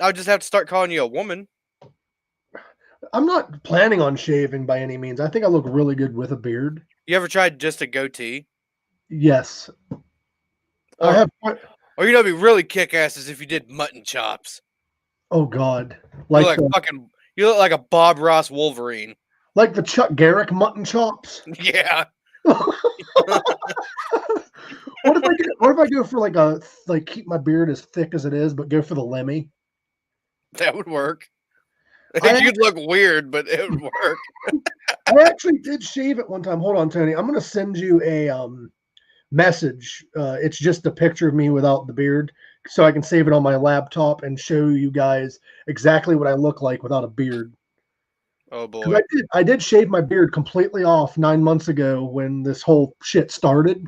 I would just have to start calling you a woman. I'm not planning on shaving by any means. I think I look really good with a beard. You ever tried just a goatee? Yes. Or, I have. Or you know, it'd be really kick asses if you did mutton chops. Oh God! You look like a Bob Ross Wolverine. Like the Chuck Garrick mutton chops. Yeah. What if I go for keep my beard as thick as it is, but go for the Lemmy? That would work. You'd look weird, but it would work. I actually did shave it one time. Hold on, Tony. I'm gonna send you a message. It's just a picture of me without the beard, so I can save it on my laptop and show you guys exactly what I look like without a beard. Oh boy! I did shave my beard completely off 9 months ago when this whole shit started,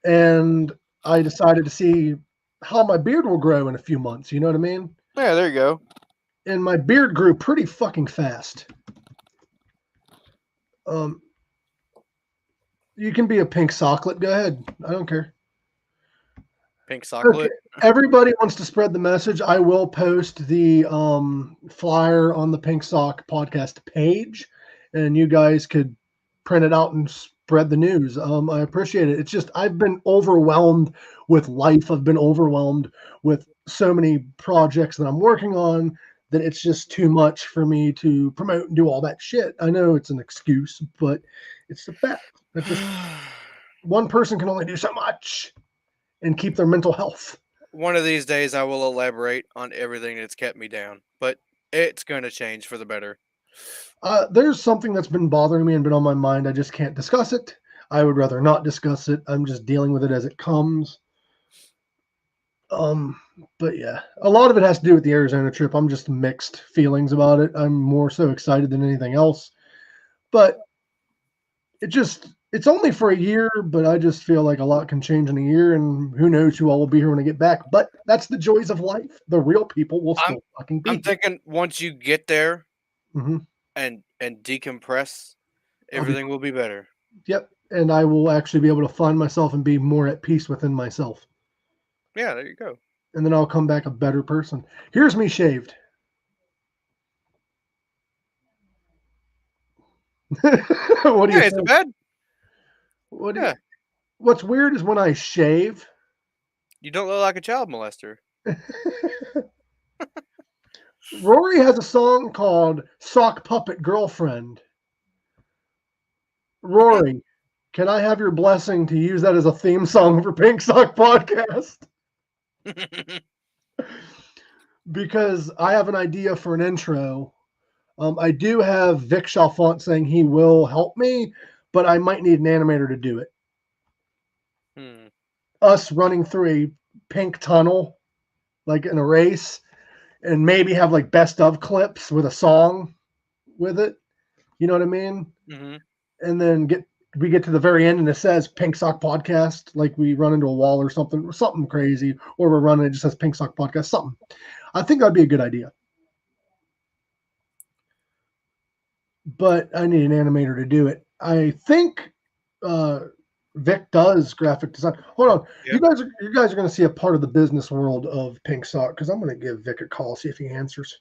and I decided to see how my beard will grow in a few months. You know what I mean? Yeah, there you go. And my beard grew pretty fucking fast. You can be a pink socklet. Go ahead. I don't care. Pink socklet. Okay. Everybody wants to spread the message. I will post the flyer on the Pink Sock podcast page, and you guys could print it out and spread the news. I appreciate it. It's just I've been overwhelmed with life. I've been overwhelmed with so many projects that I'm working on that it's just too much for me to promote and do all that shit. I know it's an excuse, but it's the fact. That's just one person can only do so much and keep their mental health. One of these days I will elaborate on everything that's kept me down, but it's going to change for the better. There's something that's been bothering me and been on my mind. I just can't discuss it. I would rather not discuss it. I'm just dealing with it as it comes. But yeah, a lot of it has to do with the Arizona trip. I'm just mixed feelings about it. I'm more so excited than anything else, but it's only for a year, but I just feel like a lot can change in a year, and who knows who all will be here when I get back. But that's the joys of life. The real people will still fucking be. I'm thinking once you get there mm-hmm. and decompress, everything will be better. Yep, and I will actually be able to find myself and be more at peace within myself. Yeah, there you go. And then I'll come back a better person. Here's me shaved. What do you think? It's bad. What's weird is when I shave. You don't look like a child molester. Rory has a song called Sock Puppet Girlfriend. Rory, can I have your blessing to use that as a theme song for Pink Sock Podcast? Because I have an idea for an intro. I do have Vic Chalfant saying he will help me, but I might need an animator to do it. Us running through a pink tunnel, like in a race, and maybe have like best of clips with a song with it. You know what I mean? Mm-hmm. And then we get to the very end and it says Pink Sock Podcast, like we run into a wall or something crazy, or we're running, it just says Pink Sock Podcast, something. I think that'd be a good idea. But I need an animator to do it. I think Vic does graphic design. Hold on. Yep. You guys are going to see a part of the business world of Pink Sock, because I'm going to give Vic a call, see if he answers.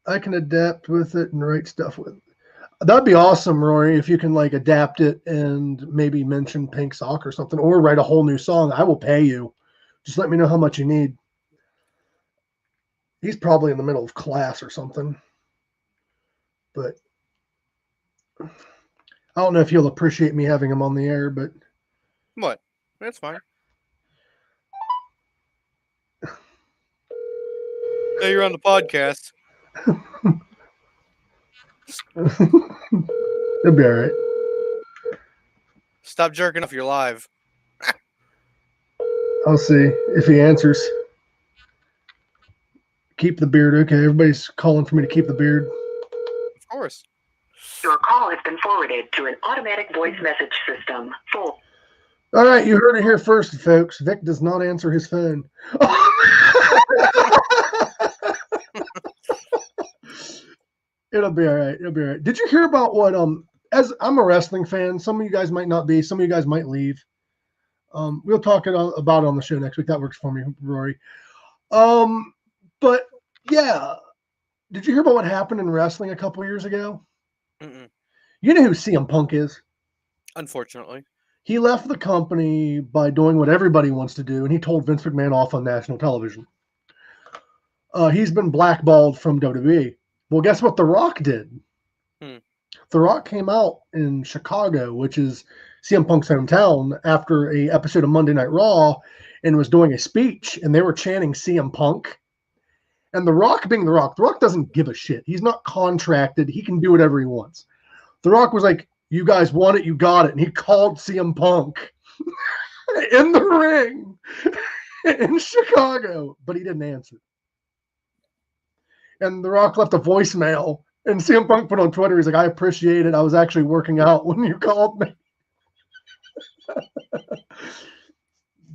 I can adapt with it and write stuff with it. That'd be awesome, Rory, if you can like adapt it and maybe mention Pink Sock or something, or write a whole new song. I will pay you. Just let me know how much you need. He's probably in the middle of class or something. But I don't know if he'll appreciate me having him on the air, but What? That's fine. Hey, you're on the podcast. it'll be all right. Stop jerking off. You're live. I'll see if he answers. Keep the beard. Okay, everybody's calling for me to keep the beard. Of course. Your call has been forwarded to an automatic voice message system. Full. All right, you heard it here first, folks. Vic does not answer his phone. It'll be all right. It'll be all right. Did you hear about what? As I'm a wrestling fan, some of you guys might not be. Some of you guys might leave. We'll talk about it on the show next week. That works for me, Rory. But yeah, did you hear about what happened in wrestling a couple years ago? Mm-mm. You know who CM Punk is? Unfortunately. He left the company by doing what everybody wants to do, and he told Vince McMahon off on national television. He's been blackballed from WWE. Well, guess what The Rock did? The Rock came out in Chicago, which is CM Punk's hometown, after a episode of Monday Night Raw, and was doing a speech, and they were chanting CM Punk. And The Rock, being The Rock doesn't give a shit. He's not contracted. He can do whatever he wants. The Rock was like, you guys want it, you got it. And he called CM Punk in the ring in Chicago, but he didn't answer. And The Rock left a voicemail, and CM Punk put on Twitter, he's like, I appreciate it. I was actually working out when you called me.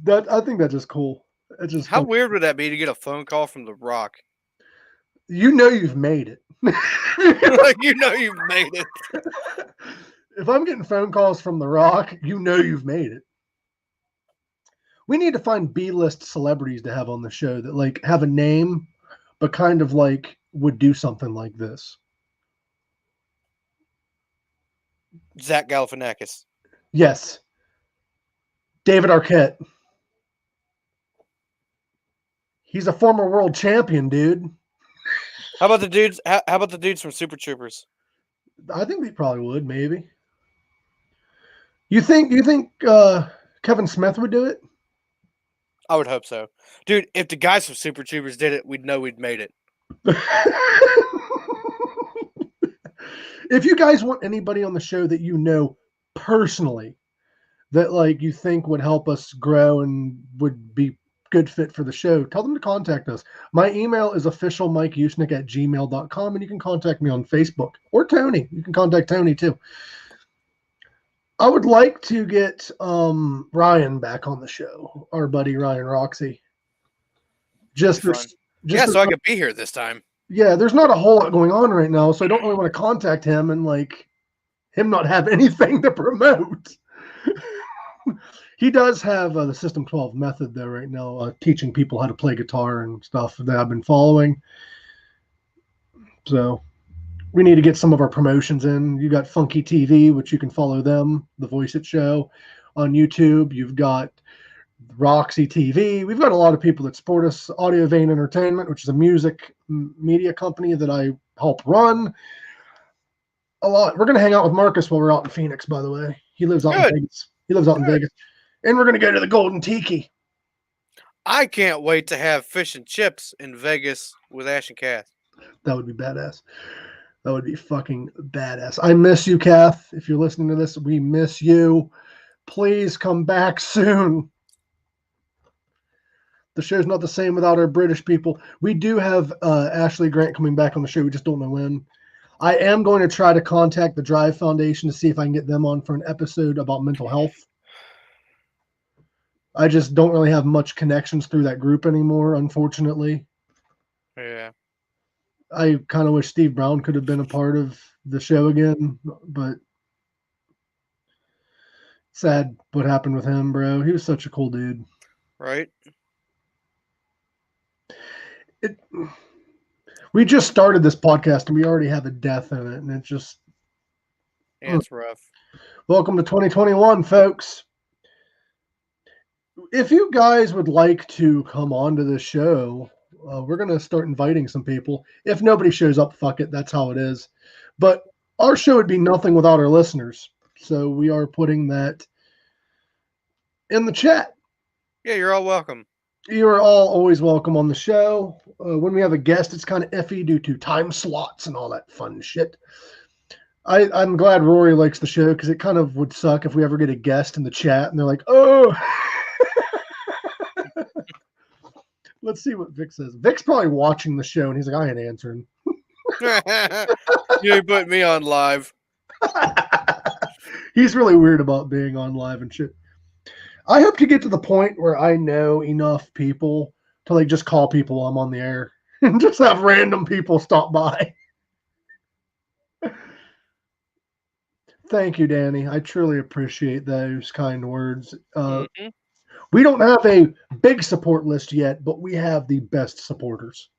I think that's just cool. It's just How fun. weird would that be to get a phone call from The Rock? You know you've made it. Like, you know you've made it. If I'm getting phone calls from The Rock, you know you've made it. We need to find B-list celebrities to have on the show that like have a name, but kind of like would do something like this. Zach Galifianakis. Yes. David Arquette. He's a former world champion, dude. How about the dudes? How about the dudes from Super Troopers? I think they probably would, maybe. You think Kevin Smith would do it? I would hope so, dude. If the guys from Super Troopers did it, we'd know we'd made it. If you guys want anybody on the show that you know personally that like you think would help us grow and would be good fit for the show, tell them to contact us. My email is officialmikeusnick@gmail.com, and you can contact me on Facebook or Tony. You can contact Tony too. I would like to get Ryan back on the show, our buddy Ryan Roxy. Just Fun. Yeah, so I could be here this time. Yeah, there's not a whole lot going on right now, so I don't really want to contact him and like him not have anything to promote. He does have the System 12 method though right now, teaching people how to play guitar and stuff that I've been following. So we need to get some of our promotions in. You got Funky TV, which you can follow them, the Voice It Show on YouTube. You've got Roxy TV. We've got a lot of people that support us. Audio Vein Entertainment, which is a music media company that I help run. A lot. We're going to hang out with Marcus while we're out in Phoenix, by the way. He lives out in Vegas. In Vegas. And we're going to go to the Golden Tiki. I can't wait to have fish and chips in Vegas with Ash and Kath. That would be badass. That would be fucking badass. I miss you, Kath. If you're listening to this, we miss you. Please come back soon. The show's not the same without our British people. We do have Ashley Grant coming back on the show. We just don't know when. I am going to try to contact the Drive Foundation to see if I can get them on for an episode about mental health. I just don't really have much connections through that group anymore, unfortunately. Yeah. I kind of wish Steve Brown could have been a part of the show again, but sad what happened with him, bro. He was such a cool dude. Right? We just started this podcast and we already have a death in it, and it's just... Yeah, it's rough. Welcome to 2021, folks. If you guys would like to come on to the show, We're going to start inviting some people. If nobody shows up, fuck it. That's how it is. But our show would be nothing without our listeners. So we are putting that in the chat. Yeah, you're all welcome. You are all always welcome on the show. When we have a guest, it's kind of iffy due to time slots and all that fun shit. I'm glad Rory likes the show because it kind of would suck if we ever get a guest in the chat and they're like, oh. Let's see what Vic says. Vic's probably watching the show and he's like, I ain't answering. You put me on live. He's really weird about being on live and shit. I hope to get to the point where I know enough people to like just call people while I'm on the air and just have random people stop by. Thank you, Danny. I truly appreciate those kind words. We don't have a big support list yet, but we have the best supporters.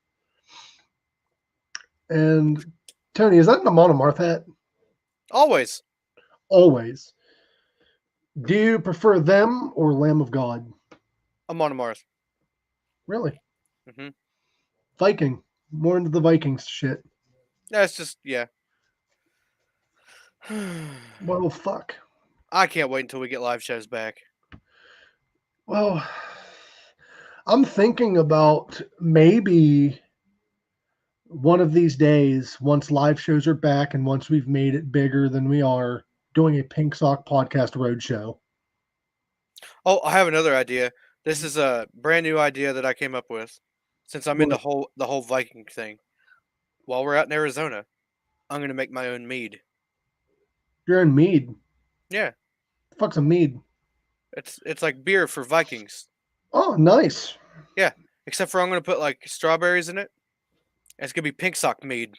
And Tony, is that an Amon Amarth hat? Always. Always. Do you prefer them or Lamb of God? Amon Amarth. Really? Mm-hmm. Viking. More into the Vikings shit. That's just, yeah. Well, fuck. I can't wait until we get live shows back. Well, I'm thinking about maybe one of these days, once live shows are back and once we've made it bigger than we are, doing a Pink Sock Podcast Roadshow. Oh, I have another idea. This is a brand new idea that I came up with. Since I'm in the whole Viking thing. While we're out in Arizona, I'm gonna make my own mead. You're in mead. Yeah. The fuck's a mead? It's like beer for Vikings. Oh, nice. Yeah. Except for I'm gonna put like strawberries in it. And it's gonna be pink sock mead.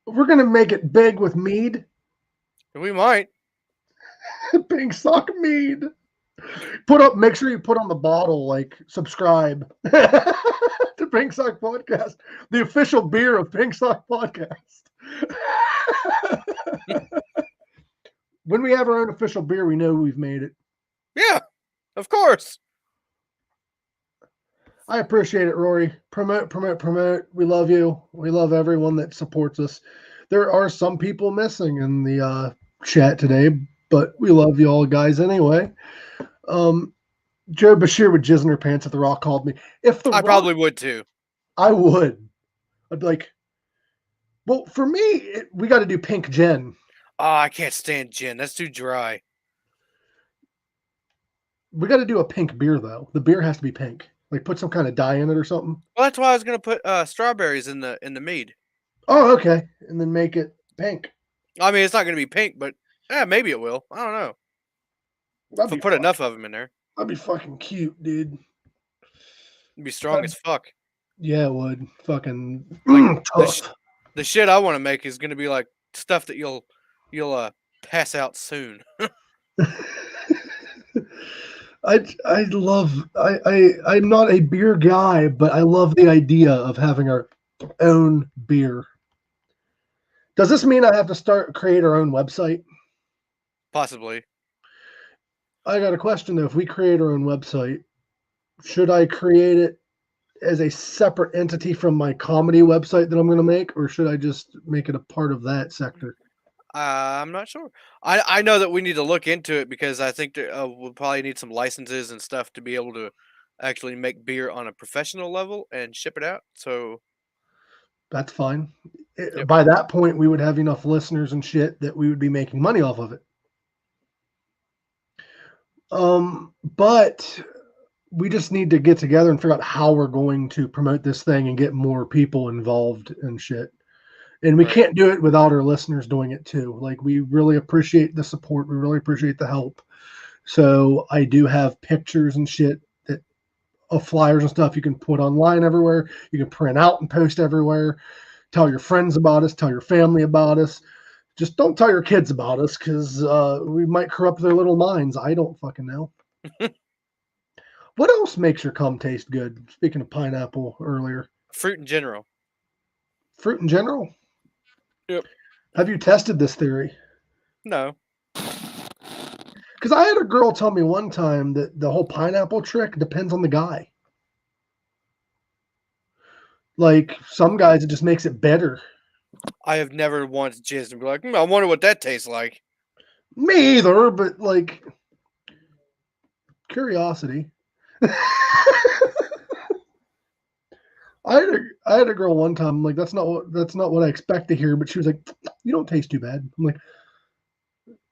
We're gonna make it big with mead. We might. Pink sock mead. Make sure you put on the bottle, like, subscribe to Pink Sock Podcast, the official beer of Pink Sock Podcast. When we have our own official beer, we know we've made it. Yeah, of course. I appreciate it, Rory. Promote. We love you. We love everyone that supports us. There are some people missing in the chat today, but we love you all guys anyway. Joe Bashir would jizz in her pants if The Rock called me. I probably would too. I would. I'd be like, well, for me, we got to do pink gin. Oh, I can't stand gin. That's too dry. We got to do a pink beer, though. The beer has to be pink. Like, put some kind of dye in it or something. Well, that's why I was going to put strawberries in the mead. Oh, okay. And then make it pink. I mean, it's not going to be pink, but maybe it will. I don't know. If I put enough of them in there. That'd be fucking cute, dude. It'd be strong as fuck. Yeah, it would. Fucking like, tough. The shit I want to make is going to be like stuff that you'll pass out soon. I'm not a beer guy, but I love the idea of having our own beer. Does this mean I have to create our own website? Possibly. I got a question though. If we create our own website, should I create it as a separate entity from my comedy website that I'm going to make, or should I just make it a part of that sector? I'm not sure. I know that we need to look into it because I think we'll probably need some licenses and stuff to be able to actually make beer on a professional level and ship it out. So that's fine. Yep. By that point, we would have enough listeners and shit that we would be making money off of it. But we just need to get together and figure out how we're going to promote this thing and get more people involved and shit. And we can't do it without our listeners doing it too. Like, we really appreciate the support. We really appreciate the help. So I do have pictures and shit of flyers and stuff you can put online everywhere. You can print out and post everywhere. Tell your friends about us. Tell your family about us. Just don't tell your kids about us because we might corrupt their little minds. I don't fucking know. What else makes your cum taste good? Speaking of pineapple earlier. Fruit in general. Fruit in general? Yep. Have you tested this theory? No. Because I had a girl tell me one time that the whole pineapple trick depends on the guy. Like some guys, it just makes it better. I have never once jizzed and be like, I wonder what that tastes like. Me either, but like curiosity. I had a girl one time. I'm like, that's not what I expect to hear. But she was like, "You don't taste too bad." I'm like,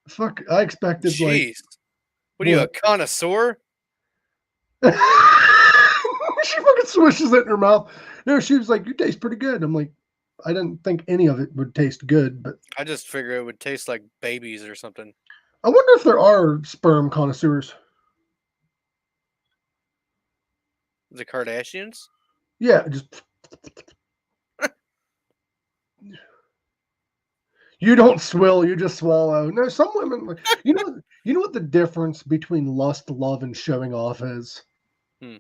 "Fuck!" I expected like Jeez. What are you, a connoisseur? she fucking swishes it in her mouth. No, she was like, "You taste pretty good." I'm like, I didn't think any of it would taste good, but I just figure it would taste like babies or something. I wonder if there are sperm connoisseurs. The Kardashians? Yeah, just you don't swill, you just swallow. No, some women, like, you know what the difference between lust, love, and showing off is? Hmm.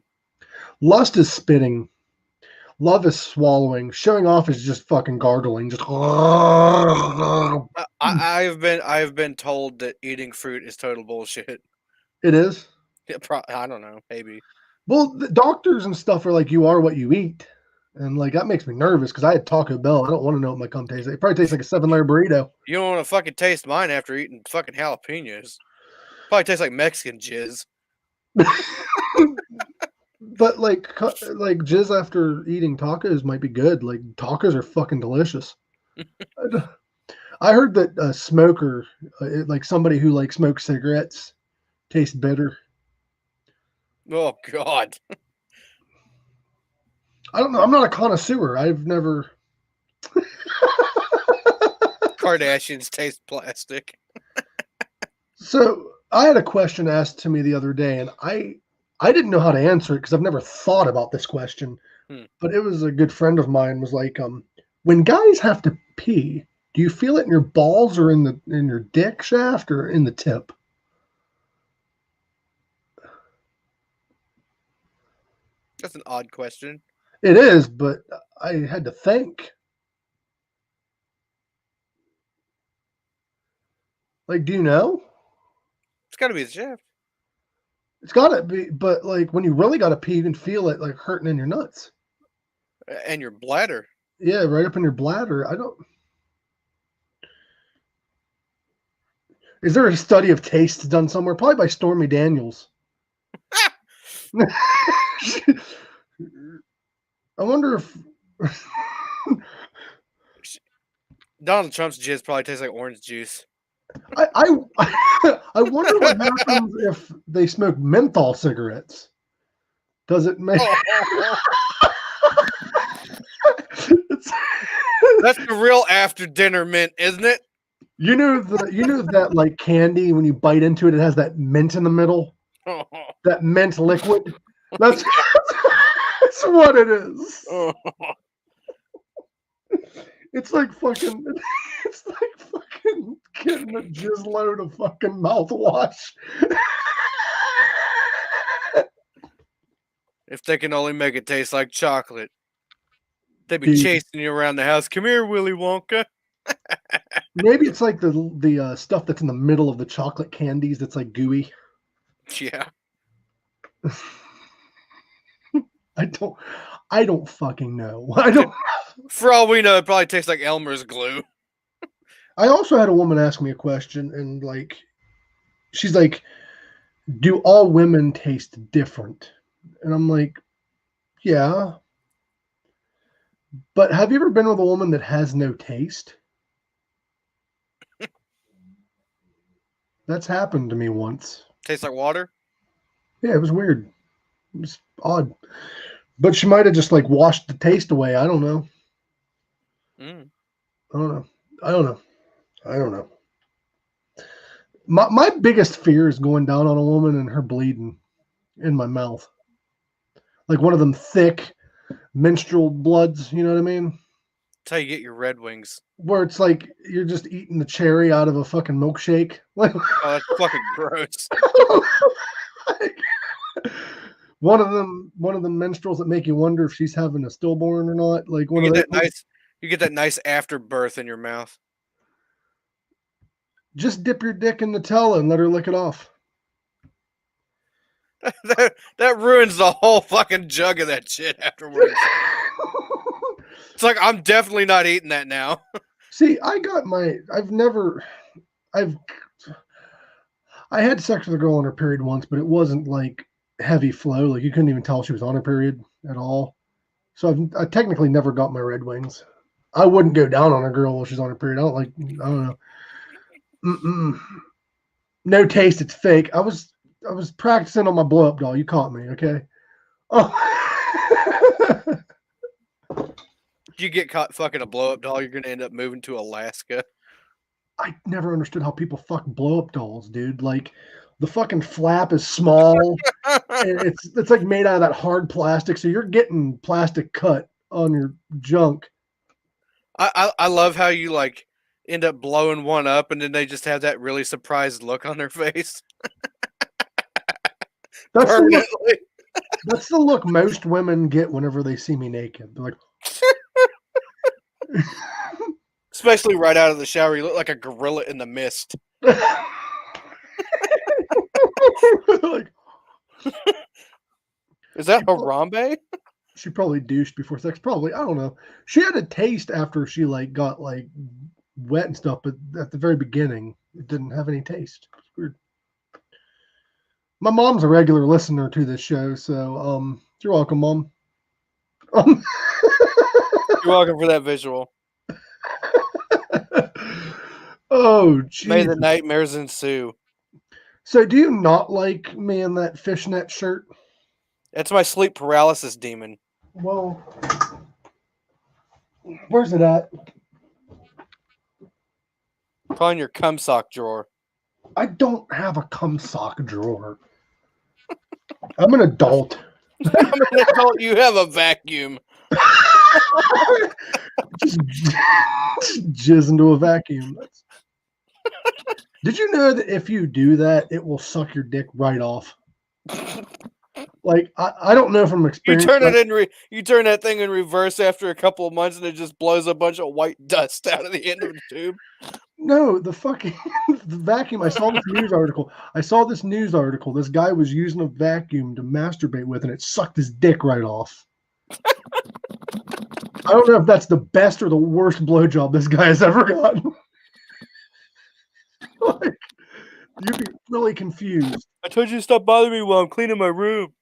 Lust is spitting. Love is swallowing. Showing off is just fucking gargling. Just I have been told that eating fruit is total bullshit. it is. I don't know, maybe. Well, the doctors and stuff are like, you are what you eat. And like that makes me nervous because I had Taco Bell. I don't want to know what my cum tastes like. It probably tastes like a 7-layer burrito. You don't want to fucking taste mine after eating fucking jalapenos. Probably tastes like Mexican jizz. But like jizz after eating tacos might be good. Like tacos are fucking delicious. I heard that a smoker, like somebody who like smokes cigarettes, tastes bitter. Oh God. I don't know. I'm not a connoisseur. I've never. Kardashians taste plastic. So I had a question asked to me the other day, and I didn't know how to answer it because I've never thought about this question. But it was a good friend of mine was like, when guys have to pee, do you feel it in your balls or in your dick shaft or in the tip? That's an odd question. It is, but I had to think. Like, do you know? It's got to be the shaft. It's got to be, but like when you really got to pee, you can feel it like hurting in your nuts. And your bladder. Yeah, right up in your bladder. I don't. Is there a study of taste done somewhere? Probably by Stormy Daniels. I wonder if Donald Trump's jizz probably tastes like orange juice. I wonder what happens if they smoke menthol cigarettes. Does it make? That's the real after dinner mint, isn't it? You know that like candy when you bite into it, it has that mint in the middle. That mint liquid. That's what it is. It's like fucking. It's like fucking getting a jizz load of fucking mouthwash. If they can only make it taste like chocolate, they'd be chasing you around the house. Come here, Willy Wonka. Maybe it's like the stuff that's in the middle of the chocolate candies that's like gooey. Yeah. I don't fucking know. I don't. For all we know, it probably tastes like Elmer's glue. I also had a woman ask me a question, and like, she's like, "Do all women taste different?" And I'm like, "Yeah." But have you ever been with a woman that has no taste? That's happened to me once. Tastes like water? Yeah, it was weird. It was odd. But she might have just like washed the taste away. I don't know. I don't know. My biggest fear is going down on a woman and her bleeding in my mouth. Like one of them thick menstrual bloods, you know what I mean? That's how you get your Red Wings. Where it's like you're just eating the cherry out of a fucking milkshake. Like, oh, that's fucking gross. Like, one of them menstruals that make you wonder if she's having a stillborn or not. Like one you of get those. You get that nice afterbirth in your mouth. Just dip your dick in Nutella and let her lick it off. that ruins the whole fucking jug of that shit afterwards. It's like I'm definitely not eating that now. See, I had sex with a girl on her period once, but it wasn't like heavy flow. Like you couldn't even tell she was on her period at all. So I technically never got my Red Wings. I wouldn't go down on a girl while she's on her period. I don't know. Mm-mm. No taste. It's fake. I was practicing on my blow up doll. You caught me, okay? Oh. If you get caught fucking a blow up doll, you're gonna end up moving to Alaska. I never understood how people fuck blow up dolls, dude. Like the fucking flap is small. And it's like made out of that hard plastic, so you're getting plastic cut on your junk. I love how you like end up blowing one up and then they just have that really surprised look on their face. That's the look most women get whenever they see me naked. They're like, especially right out of the shower, you look like a gorilla in the mist. like, is that Harambe? She probably douched before sex. Probably, I don't know. She had a taste after she like got like wet and stuff, but at the very beginning, it didn't have any taste. It's weird. My mom's a regular listener to this show, so you're welcome, Mom. You're welcome for that visual. Oh, geez. May the nightmares ensue. So, do you not like me in that fishnet shirt? That's my sleep paralysis demon. Well, where's it at? Probably in your cum sock drawer. I don't have a cum sock drawer. I'm an adult. I'm an adult. You have a vacuum. just jizz into a vacuum. Did you know that if you do that, it will suck your dick right off? Like I don't know from experience. You turn that thing in reverse after a couple of months, and it just blows a bunch of white dust out of the end of the tube. No, the fucking the vacuum. I saw this news article. This guy was using a vacuum to masturbate with, and it sucked his dick right off. I don't know if that's the best or the worst blowjob this guy has ever gotten. Like, you'd be really confused. I told you to stop bothering me while I'm cleaning my room.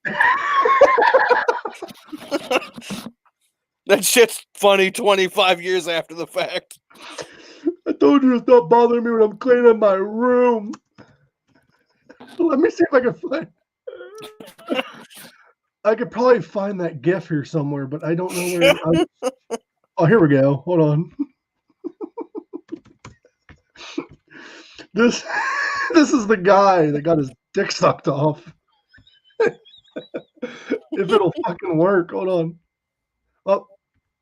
That shit's funny 25 years after the fact. I told you to stop bothering me when I'm cleaning my room. Let me see if I can find. I could probably find that GIF here somewhere, but I don't know where. Oh, here we go. Hold on. This is the guy that got his dick sucked off. If it'll fucking work. Hold on. Oh,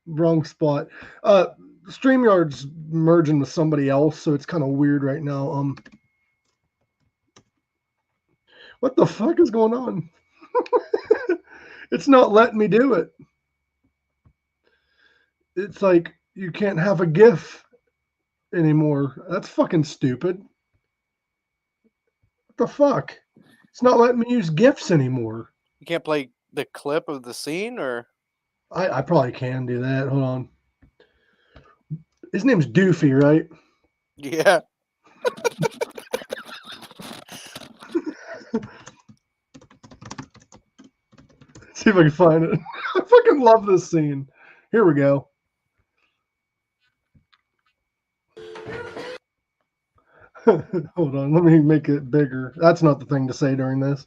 wrong spot. StreamYard's merging with somebody else, so it's kind of weird right now. What the fuck is going on? It's not letting me do it. It's like you can't have a GIF anymore. That's fucking stupid. What the fuck? It's not letting me use GIFs anymore. You can't play the clip of the scene, or I probably can do that. Hold on. His name's Doofy, right? Yeah. See if I can find it. I fucking love this scene. Here we go. Hold on, let me make it bigger. That's not the thing to say during this.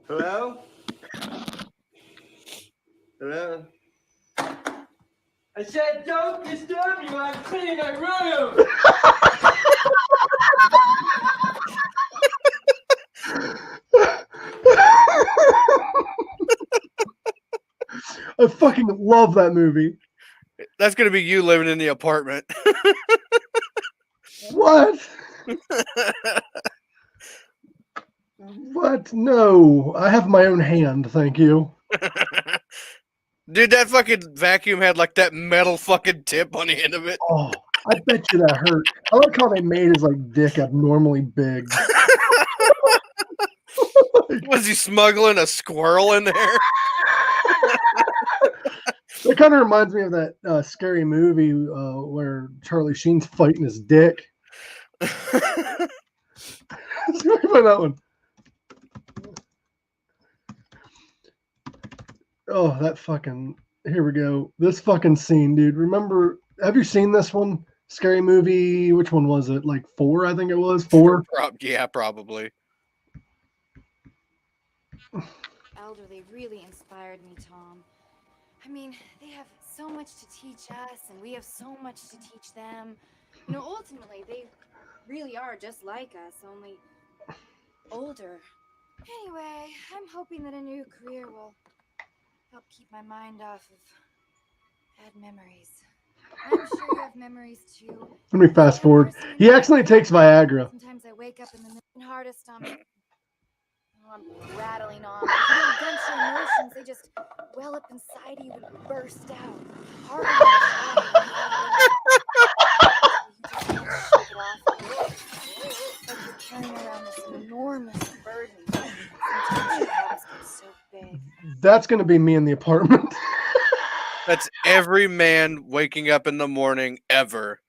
Hello? Hello? I said don't disturb me while I'm cleaning my room! I fucking love that movie. That's gonna be you living in the apartment. What? What? No. I have my own hand, thank you. Dude, that fucking vacuum had like that metal fucking tip on the end of it. Oh, I bet you that hurt. I like how they made his like dick abnormally big. Was he smuggling a squirrel in there? It kind of reminds me of that scary movie where Charlie Sheen's fighting his dick. See if I find that one. Oh, that fucking. Here we go. This fucking scene, dude. Remember? Have you seen this one? Scary movie. Which one was it? Like 4, I think it was. 4. Yeah, probably. Elder, they really inspired me, Tom. I mean, they have so much to teach us, and we have so much to teach them. You know, ultimately, they really are just like us, only older. Anyway, I'm hoping that a new career will help keep my mind off of bad memories. I'm sure you have memories too. Let me fast forward. He accidentally takes Viagra. Sometimes I wake up in the middle and hard of stomach. I'm rattling on. If you don't vent your emotions, they just well up inside you and burst out. Harder than you just can't shake it off. It's like you're carrying around this enormous burden. Sometimes your house gets so big. That's going to be me in the apartment. That's every man waking up in the morning ever.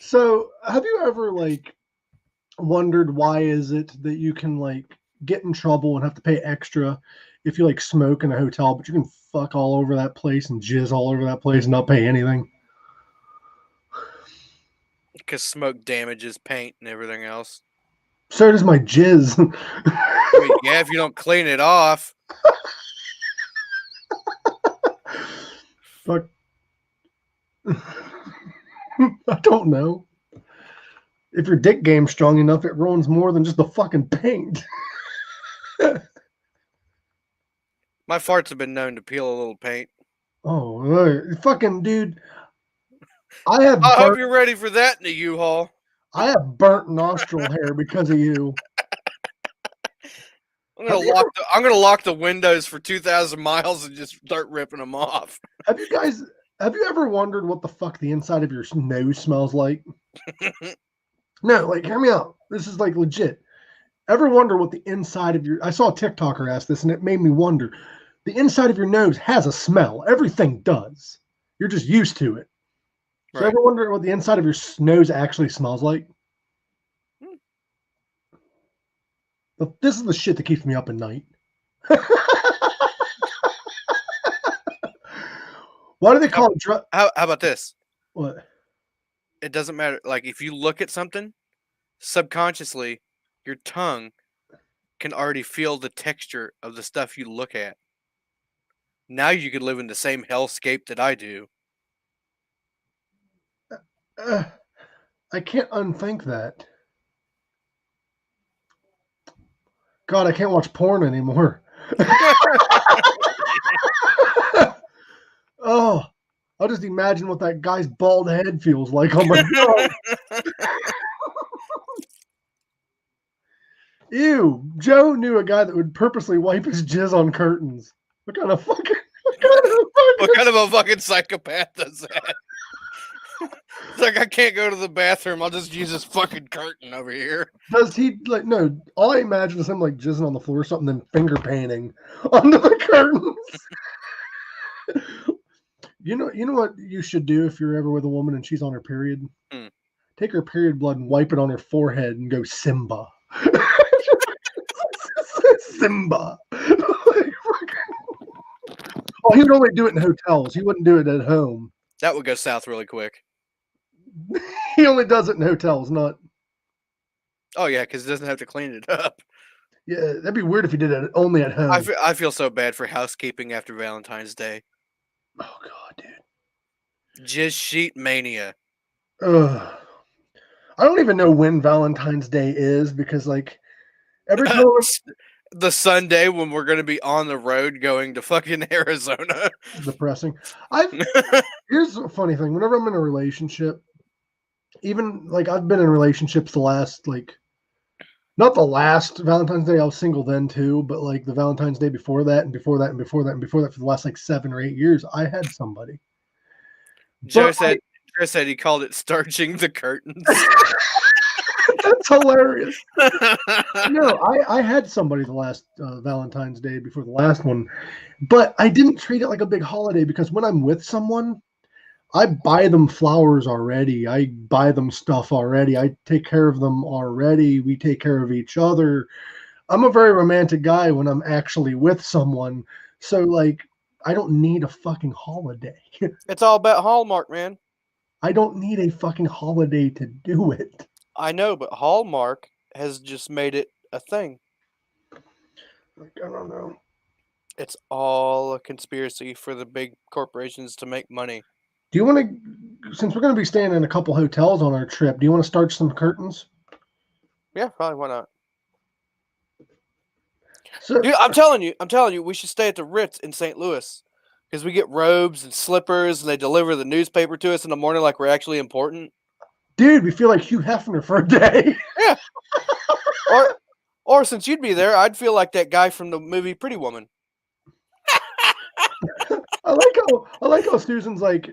So, have you ever like wondered why is it that you can like get in trouble and have to pay extra if you like smoke in a hotel, but you can fuck all over that place and jizz all over that place and not pay anything? Because smoke damages paint and everything else. So does my jizz. I mean, yeah, if you don't clean it off. Fuck. I don't know. If your dick game's strong enough, it ruins more than just the fucking paint. My farts have been known to peel a little paint. Oh, fucking dude. I have I hope you're ready for that in the U-Haul. I have burnt nostril hair because of you. I'm gonna lock the windows for 2,000 miles and just start ripping them off. Have you ever wondered what the fuck the inside of your nose smells like? No, like, hear me out. This is like legit. Ever wonder what the inside of I saw a TikToker ask this and it made me wonder. The inside of your nose has a smell. Everything does. You're just used to it. So Right. ever wonder what the inside of your nose actually smells like? But this is the shit that keeps me up at night. Why do they call it How about this? what? It doesn't matter. Like, if you look at something, subconsciously, your tongue can already feel the texture of the stuff you look at. Now you could live in the same hellscape that I do. I can't unthink that. God, I can't watch porn anymore. Oh, I'll just imagine what that guy's bald head feels like. Oh my God. Ew. Joe knew a guy that would purposely wipe his jizz on curtains. What kind of fucking What kind of a fucking psychopath does that? It's like, I can't go to the bathroom. I'll just use this fucking curtain over here. Does he like no? All I imagine is him like jizzing on the floor or something, then finger painting onto the curtains. You know what you should do if you're ever with a woman and she's on her period? Take her period blood and wipe it on her forehead and go Simba. Simba. Oh, he would only do it in hotels. He wouldn't do it at home. That would go south really quick. He only does it in hotels, not. Oh yeah, because he doesn't have to clean it up. Yeah, that'd be weird if he did it only at home. I feel so bad for housekeeping after Valentine's Day. Oh God, dude. Jizz sheet mania. Ugh. I don't even know when Valentine's Day is because, like, every time the Sunday when we're going to be on the road going to fucking Arizona. it's depressing. Here's a funny thing. Whenever I'm in a relationship, even like I've been in relationships the last not the last Valentine's Day, I was single then too, but like the Valentine's Day before that and before that and before that and before that for the last like 7 or 8 years, I had somebody. Joe But said he called it starching the curtains. that's hilarious. No, I had somebody the last Valentine's Day before the last one, but I didn't treat it like a big holiday because when I'm with someone, I buy them flowers already. I buy them stuff already. I take care of them already. We take care of each other. I'm a very romantic guy when I'm actually with someone. So, like, I don't need a fucking holiday. It's all about Hallmark, man. I don't need a fucking holiday to do it. I know, but Hallmark has just made it a thing. Like, I don't know. It's all a conspiracy for the big corporations to make money. Do you want to, since we're going to be staying in a couple hotels on our trip, do you want to starch some curtains? Yeah, probably. Why not? So, Dude, I'm telling you, we should stay at the Ritz in St. Louis because we get robes and slippers, and they deliver the newspaper to us in the morning like we're actually important. dude, we feel like Hugh Hefner for a day. Yeah. Or since you'd be there, I'd feel like that guy from the movie Pretty Woman. I like how Susan's like,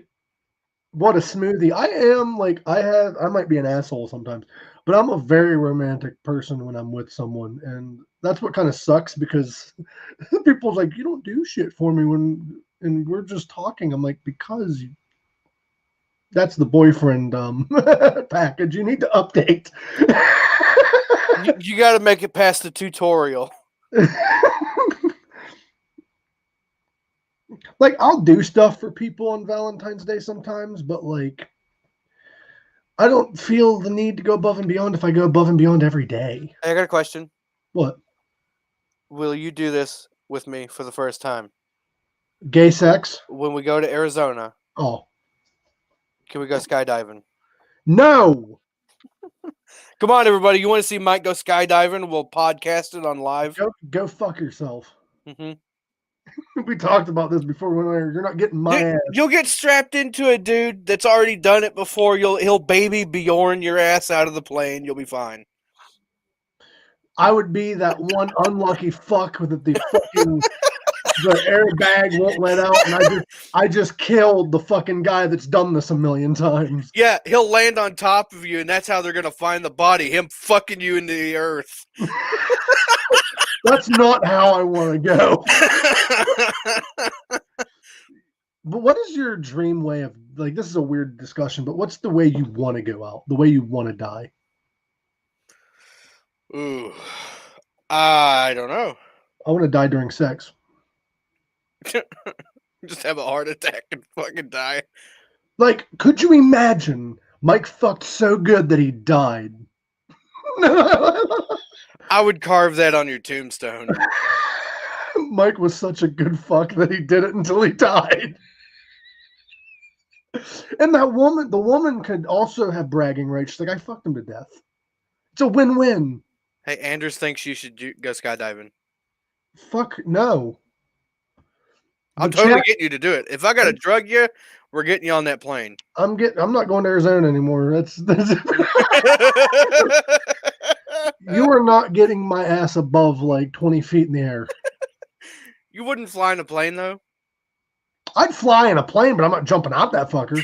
what a smoothie. I might be an asshole sometimes, but I'm a very romantic person when I'm with someone, and that's what kind of sucks because people's like, you don't do shit for me and we're just talking. I'm like, because that's the boyfriend package. You need to update. You got to make it past the tutorial. Like, I'll do stuff for people on Valentine's Day sometimes, but like, I don't feel the need to go above and beyond if I go above and beyond every day. Hey, I got a question. What? Will you do this with me for the first time? Gay sex? When we go to Arizona, Oh. can we go skydiving? No! Come on, everybody. You want to see Mike go skydiving? We'll podcast it on live. Go fuck yourself. Mm-hmm. We talked about this before. You're not getting my ass. You'll get strapped into a dude that's already done it before. He'll baby Bjorn your ass out of the plane. You'll be fine. I would be that one unlucky fuck with the fucking the airbag won't let out, and I just killed the fucking guy that's done this a million times. Yeah, he'll land on top of you, and that's how they're gonna find the body. Him fucking you into the earth. That's not how I want to go. But what is your dream way of, like, this is a weird discussion, but what's the way you want to go out? The way you want to die? Ooh, I don't know. I want to die during sex. Just have a heart attack and fucking die. Like, could you imagine Mike fucked so good that he died? I would carve that on your tombstone. Mike was such a good fuck that he did it until he died. And the woman could also have bragging rights. She's like, I fucked him to death. It's a win-win. Hey, Anders thinks you should go skydiving. Fuck no. I'm totally getting you to do it. If I got to drug you, we're getting you on that plane. I'm not going to Arizona anymore. That's You are not getting my ass above like 20 feet in the air. You wouldn't fly in a plane, though? I'd fly in a plane, but I'm not jumping out that fucker.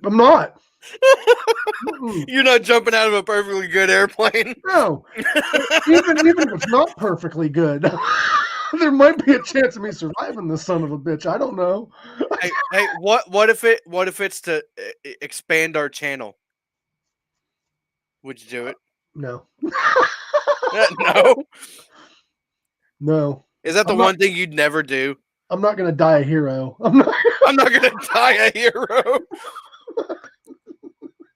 I'm not. You're not jumping out of a perfectly good airplane? No. Even if it's not perfectly good, there might be a chance of me surviving this son of a bitch. I don't know. Hey, what if it's to expand our channel? Would you do it? No. No? No. Is that the one thing you'd never do? I'm not going to die a hero. I'm not going to die a hero.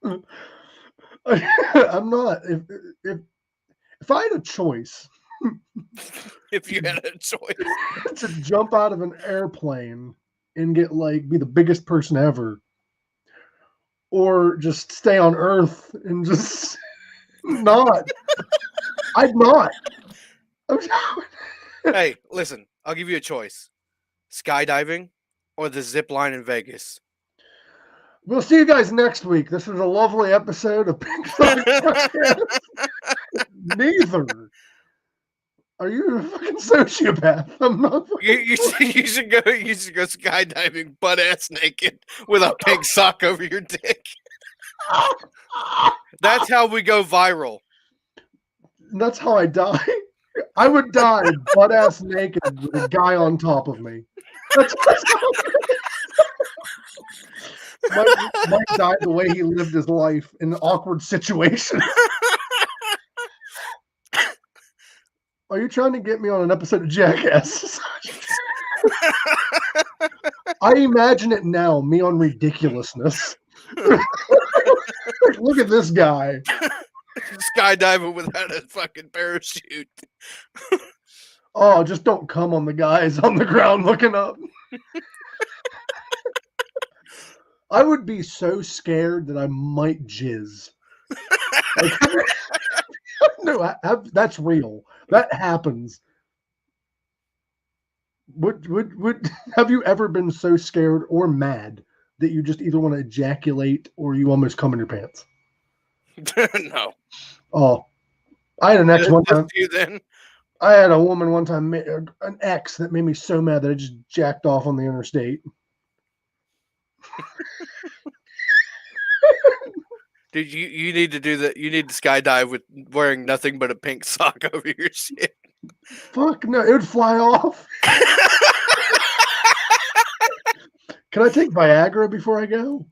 I'm not. If I had a choice. If you had a choice. To jump out of an airplane and be the biggest person ever. Or just stay on Earth and just not. I'd not. Hey, listen, I'll give you a choice. Skydiving or the zip line in Vegas. We'll see you guys next week. This was a lovely episode of Pink Sonic Podcast. Neither. Are you a fucking sociopath? I'm not. You should go skydiving butt ass naked with a pink sock over your dick. That's how we go viral. That's how I die. I would die butt ass naked with a guy on top of me. That's Mike died the way he lived his life in awkward situations. Are you trying to get me on an episode of Jackass? I imagine it now, me on ridiculousness. Look at this guy. Skydiving without a fucking parachute. Oh, just don't come on the guys on the ground looking up. I would be so scared that I might jizz. Like, no, that's real. That happens. Would have you ever been so scared or mad that you just either want to ejaculate or you almost come in your pants? No. Oh, I had an ex one time. You then? I had a woman one time, an ex that made me so mad that I just jacked off on the interstate. Dude, you need to do that. You need to skydive with wearing nothing but a pink sock over your shit. Fuck no, it would fly off. Can I take Viagra before I go?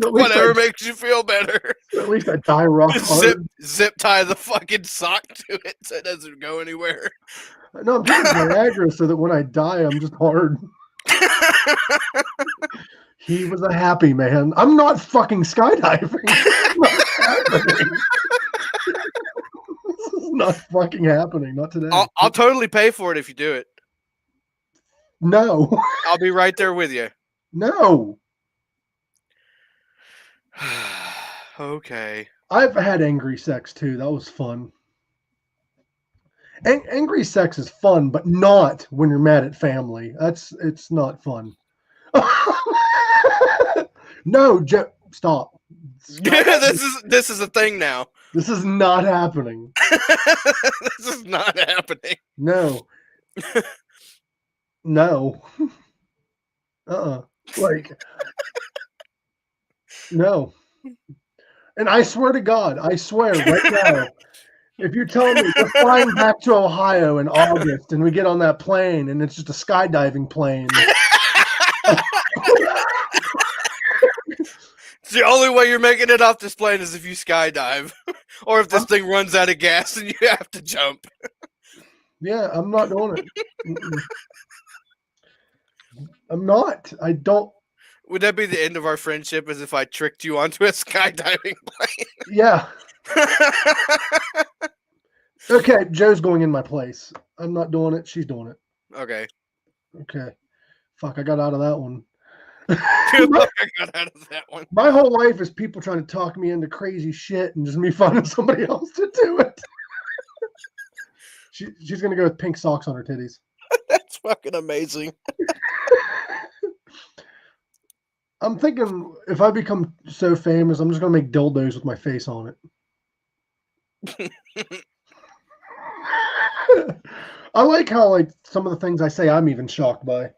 Whatever makes you feel better. At least I die rock hard. Zip tie the fucking sock to it so it doesn't go anywhere. No, I'm taking Viagra so that when I die, I'm just hard. He was a happy man. I'm not fucking skydiving. This is not fucking happening. Not today. I'll totally pay for it if you do it. No. I'll be right there with you. No. Okay. I've had angry sex too. That was fun. Angry sex is fun, but not when you're mad at family. It's not fun. No, stop. Yeah, this is a thing now. This is not happening. This is not happening. No. No. Like, no. And I swear to God, I swear right now, if you tell me we're flying back to Ohio in August and we get on that plane and it's just a skydiving plane. It's the only way you're making it off this plane is if you skydive. Or if this thing runs out of gas and you have to jump. Yeah, I'm not doing it. Mm-mm. I'm not. I don't. Would that be the end of our friendship, as if I tricked you onto a skydiving plane? Yeah. Okay, Joe's going in my place. I'm not doing it. She's doing it. Okay. Okay. Fuck, I got out of that one. I got out of that one. My whole life is people trying to talk me into crazy shit and just me finding somebody else to do it. She's going to go with pink socks on her titties. That's fucking amazing. I'm thinking if I become so famous, I'm just going to make dildos with my face on it. I like how like some of the things I say I'm even shocked by.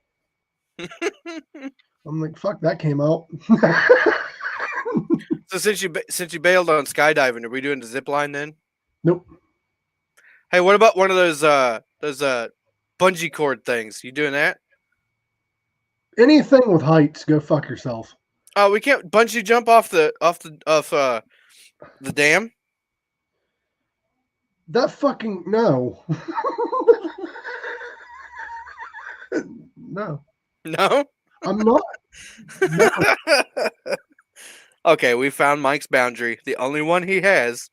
I'm like, fuck, that came out. So since you bailed on skydiving, are we doing the zip line then? Nope. Hey, what about one of those bungee cord things? You doing that? Anything with heights, go fuck yourself. Oh, we can't bungee jump off the dam. That fucking no. No. No. I'm not. No. Okay, we found Mike's boundary. The only one he has.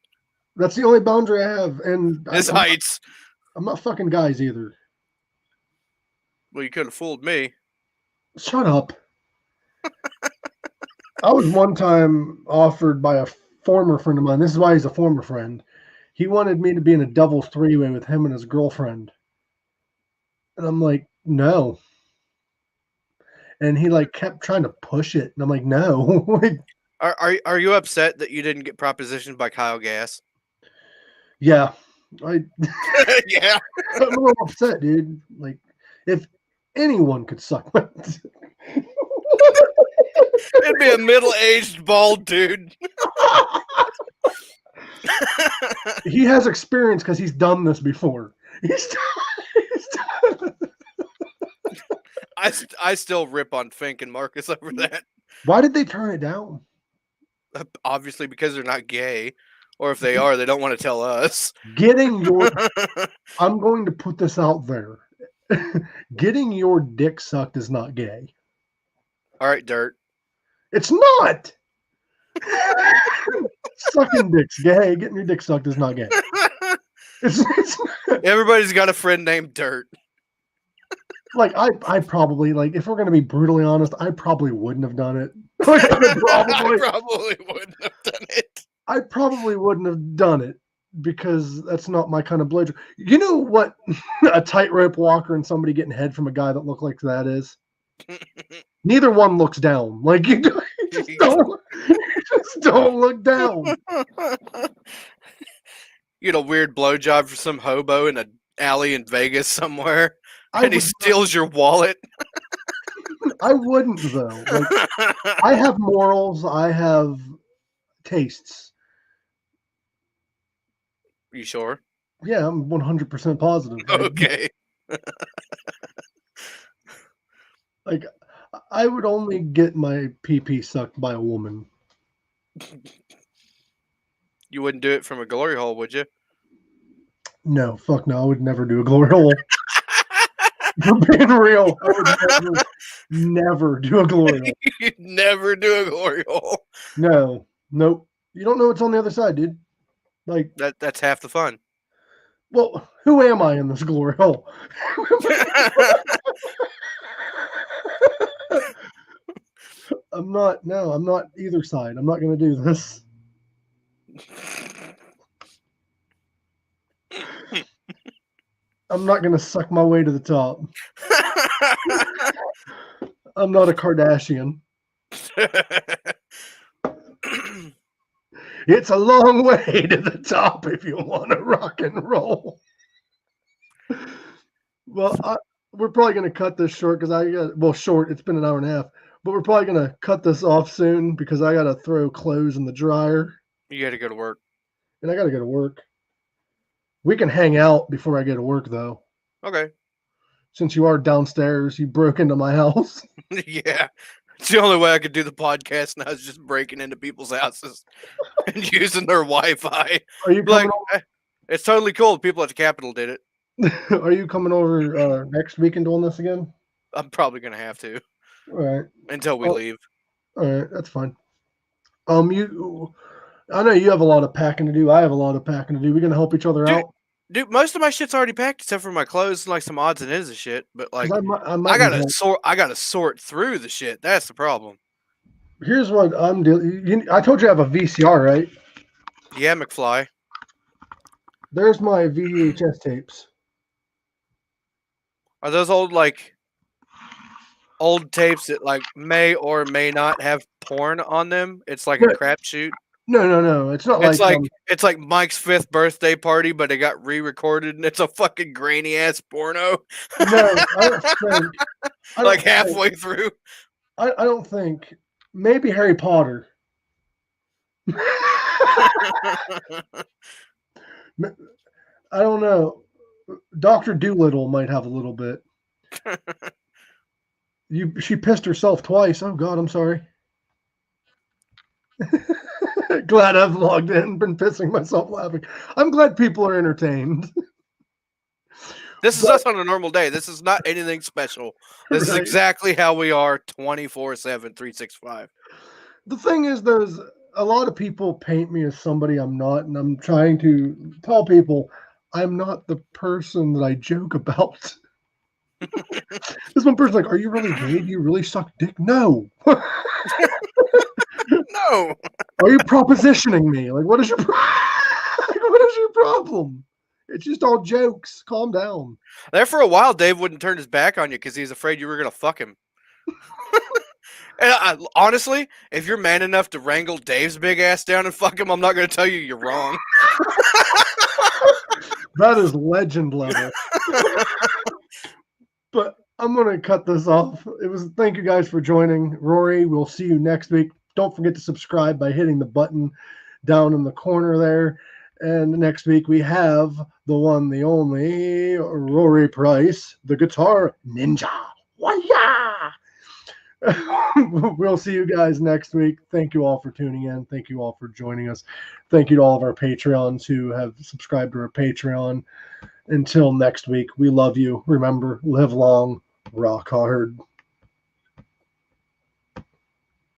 That's the only boundary I have, and His heights. I'm not fucking guys either. Well, you could have fooled me. Shut up. I was one time offered by a former friend of mine. This is why he's a former friend. He wanted me to be in a double three-way with him and his girlfriend. And I'm like, no. And he like kept trying to push it. And I'm like, no. Like, Are you upset that you didn't get propositioned by Kyle Gass? yeah. Yeah. I'm a little upset, dude. Like, if anyone could suck my It'd be a middle-aged bald dude. he has experience because he's done this before. He's done. I still rip on Fink and Marcus over that. Why did they turn it down? Obviously because they're not gay. Or if they are, they don't want to tell us. Getting your I'm going to put this out there. Getting your dick sucked is not gay. All right, Dirt. It's not. Sucking dick's gay. Getting your dick sucked is not gay. It's Everybody's got a friend named Dirt. like I probably, like, if we're gonna be brutally honest, I probably wouldn't have done it. Like, I probably wouldn't have done it. I probably wouldn't have done it because that's not my kind of blade. You know what a tightrope walker and somebody getting head from a guy that look like that is? Neither one looks down. Like, you just don't look down. You get a weird blowjob for some hobo in an alley in Vegas somewhere, and he steals your wallet. I wouldn't, though. Like, I have morals. I have tastes. You sure? Yeah, I'm 100% positive. Okay. Like, I would only get my pee-pee sucked by a woman. You wouldn't do it from a glory hole, would you? No, fuck no. I would never do a glory hole. For being real, I would never do a glory hole. You'd never do a glory hole. No, nope. You don't know what's on the other side, dude. Like, That's half the fun. well, who am I in this glory hole? I'm not either side. I'm not going to do this. I'm not going to suck my way to the top. I'm not a Kardashian. It's a long way to the top if you want to rock and roll. Well, we're probably going to cut this short because short. It's been an hour and a half. But we're probably going to cut this off soon because I got to throw clothes in the dryer. You got to go to work. And I got to go to work. We can hang out before I go to work, though. Okay. Since you are downstairs, you broke into my house. Yeah. It's the only way I could do the podcast now is just breaking into people's houses and using their Wi-Fi. Are you like? It's totally cool. People at the Capitol did it. Are you coming over next week and doing this again? I'm probably gonna have to. All right. Until we leave. All right, that's fine. I know you have a lot of packing to do. I have a lot of packing to do. We're gonna help each other out. Dude, most of my shit's already packed except for my clothes and like some odds and ends of shit. But like, I gotta sort through the shit. That's the problem. Here's what I'm doing. I told you I have a VCR, right? Yeah, McFly. There's my VHS tapes. Are those old tapes that like may or may not have porn on them? It's like a crapshoot. No. It's not it's like Mike's 5th birthday party, but it got re-recorded and it's a fucking grainy ass porno. No, I don't think. Halfway through. I don't think. Maybe Harry Potter. I don't know. Dr. Doolittle might have a little bit. She pissed herself twice. Oh God, I'm sorry. Glad I've logged in, been pissing myself laughing. I'm glad people are entertained. This is us on a normal day. This is not anything special. This is exactly how we are 24/7, 365. The thing is, there's a lot of people paint me as somebody I'm not, and I'm trying to tell people I'm not the person that I joke about. This one person's like, "Are you really gay? Do you really suck dick?" No. No. Are you propositioning me? Like, what is your problem? It's just all jokes. Calm down. There for a while, Dave wouldn't turn his back on you because he's afraid you were gonna fuck him. And honestly, if you're man enough to wrangle Dave's big ass down and fuck him, I'm not gonna tell you you're wrong. That is legend level. But I'm going to cut this off. Thank you guys for joining. Rory, we'll see you next week. Don't forget to subscribe by hitting the button down in the corner there. And next week we have the one, the only Rory Price, the guitar ninja. Wah-ya! We'll see you guys next week. Thank you all for tuning in. Thank you all for joining us. Thank you to all of our Patreons who have subscribed to our Patreon. Until next week, we love you. Remember, live long, rock hard.